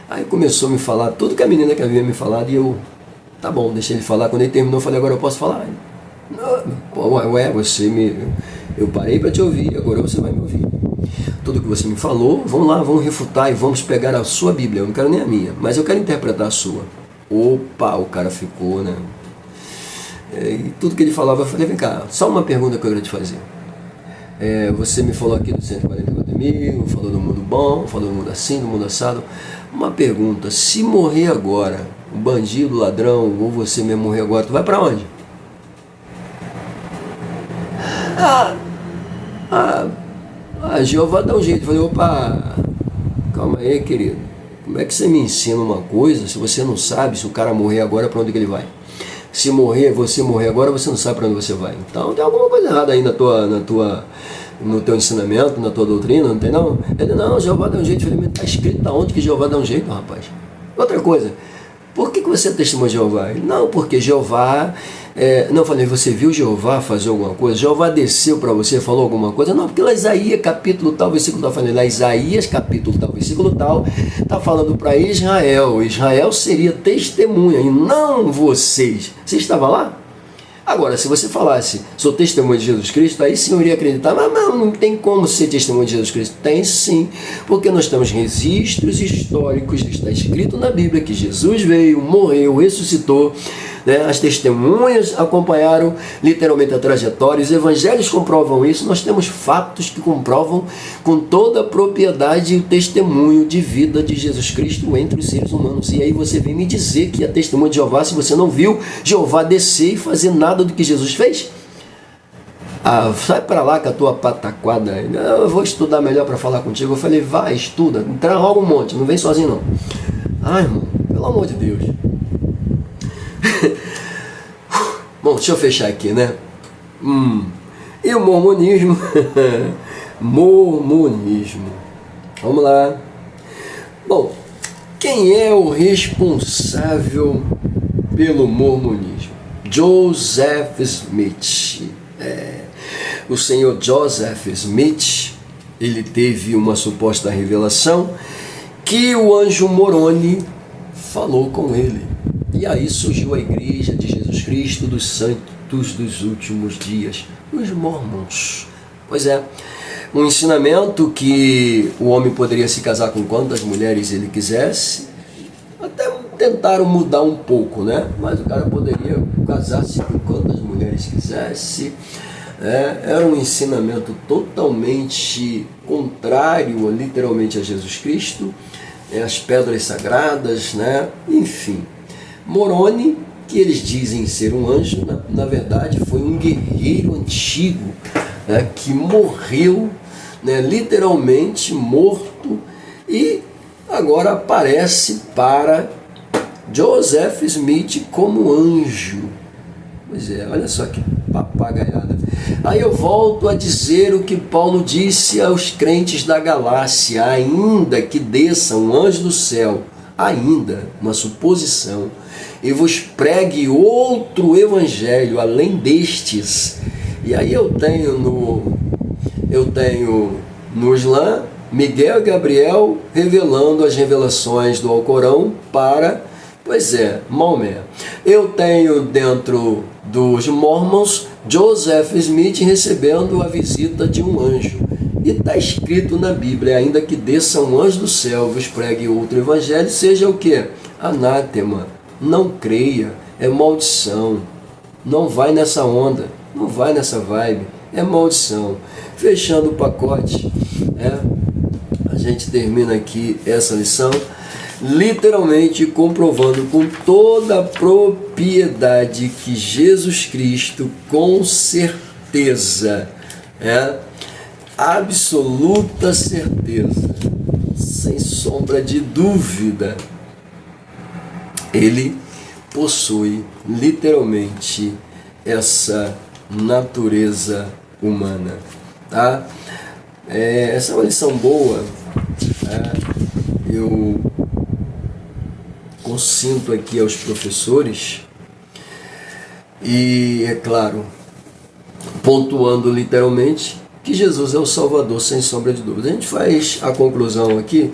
Aí começou a me falar tudo que a menina que havia me falado e eu, tá bom, deixei ele falar. Quando ele terminou, eu falei, agora eu posso falar? Eu parei para te ouvir, agora você vai me ouvir. Tudo que você me falou, vamos lá, vamos refutar e vamos pegar a sua Bíblia. Eu não quero nem a minha, mas eu quero interpretar a sua. Opa, o cara ficou, E tudo que ele falava, eu falei, vem cá, só uma pergunta que eu quero te fazer. Você me falou aqui dos 144 mil, falou do mundo bom, falou do mundo assim, do mundo assado. Uma pergunta, se morrer agora, o bandido, o ladrão, ou você mesmo morrer agora, tu vai para onde? Jeová dá um jeito. Eu falei, opa, calma aí, querido. Como é que você me ensina uma coisa se você não sabe se o cara morrer agora, para onde que ele vai? Se você morrer agora, você não sabe para onde você vai. Então tem alguma coisa errada aí no teu ensinamento, na tua doutrina, não tem não? Ele, não, Jeová dá um jeito. Eu falei, está escrito aonde que Jeová dá um jeito, rapaz? Outra coisa, por que você é testemunha de Jeová? Ele, não, porque Jeová... não, eu falei, você viu Jeová fazer alguma coisa? Jeová desceu para você, falou alguma coisa? Não, porque lá Isaías capítulo tal, versículo tal, falando lá Isaías capítulo tal, versículo tal, está falando para Israel. Israel seria testemunha e não vocês. Você estava lá? Agora, se você falasse, sou testemunha de Jesus Cristo, aí sim eu iria acreditar, mas não tem como ser testemunha de Jesus Cristo. Tem sim, porque nós temos registros históricos, está escrito na Bíblia que Jesus veio, morreu, ressuscitou, né? As testemunhas acompanharam literalmente a trajetória, os evangelhos comprovam isso, nós temos fatos que comprovam com toda a propriedade o testemunho de vida de Jesus Cristo entre os seres humanos. E aí você vem me dizer que é testemunha de Jeová se você não viu Jeová descer e fazer nada do que Jesus fez? Sai para lá com a tua pataquada. Eu vou estudar melhor para falar contigo. Eu falei, vai, estuda, entra logo um monte, não vem sozinho não. Ai, irmão, pelo amor de Deus. Bom, deixa eu fechar aqui, né? E o mormonismo? Mormonismo. Vamos lá. Bom, quem é o responsável pelo mormonismo? Joseph Smith. O senhor Joseph Smith, ele teve uma suposta revelação que o anjo Moroni falou com ele. E aí surgiu a Igreja de Jesus Cristo dos Santos dos Últimos Dias, os Mormons. Pois é, um ensinamento que o homem poderia se casar com quantas mulheres ele quisesse. Até tentaram mudar um pouco, né? Mas o cara poderia casar-se com quantas mulheres quisesse. Era um ensinamento totalmente contrário, literalmente, a Jesus Cristo, as pedras sagradas, né? Enfim. Moroni, que eles dizem ser um anjo, na verdade foi um guerreiro antigo, né, que morreu, né, literalmente morto, e agora aparece para Joseph Smith como anjo. Pois é, olha só que papagaiada. Aí eu volto a dizer o que Paulo disse aos crentes da Galácia: ainda que desça um anjo do céu, ainda, uma suposição, e vos pregue outro evangelho além destes. E aí eu tenho no Islã Miguel e Gabriel revelando as revelações do Alcorão para, Maomé. Eu tenho dentro dos Mormons Joseph Smith recebendo a visita de um anjo. E está escrito na Bíblia: ainda que desça um anjo do céu, vos pregue outro evangelho, seja o que? Anátema. Não creia, é maldição. Não vai nessa onda, não vai nessa vibe, é maldição. Fechando o pacote, a gente termina aqui essa lição, literalmente comprovando com toda a propriedade que Jesus Cristo, com certeza, absoluta certeza, sem sombra de dúvida, ele possui literalmente essa natureza humana, tá? Essa é uma lição boa, eu consinto aqui aos professores e, é claro, pontuando literalmente que Jesus é o Salvador, sem sombra de dúvida. A gente faz a conclusão aqui,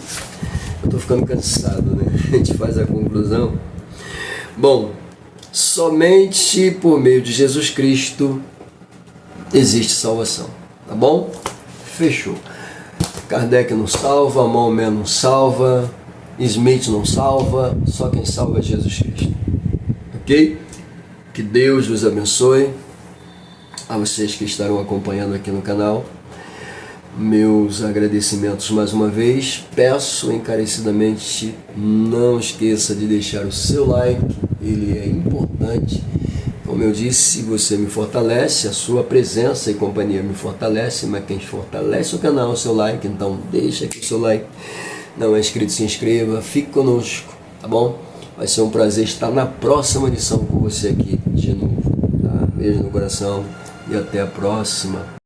eu estou ficando cansado, né? A gente faz a conclusão. Bom, somente por meio de Jesus Cristo existe salvação, tá bom? Fechou. Kardec não salva, Maomé não salva, Smith não salva, só quem salva é Jesus Cristo. Ok? Que Deus os abençoe, a vocês que estarão acompanhando aqui no canal. meus agradecimentos mais uma vez. Peço encarecidamente, não esqueça de deixar o seu like, ele é importante. Como eu disse, você me fortalece, a sua presença e companhia me fortalece, mas quem fortalece o canal é o seu like, então deixa aqui o seu like. Não é inscrito, se inscreva, fique conosco, tá bom? Vai ser um prazer estar na próxima edição com você aqui de novo, tá? Beijo no coração e até a próxima.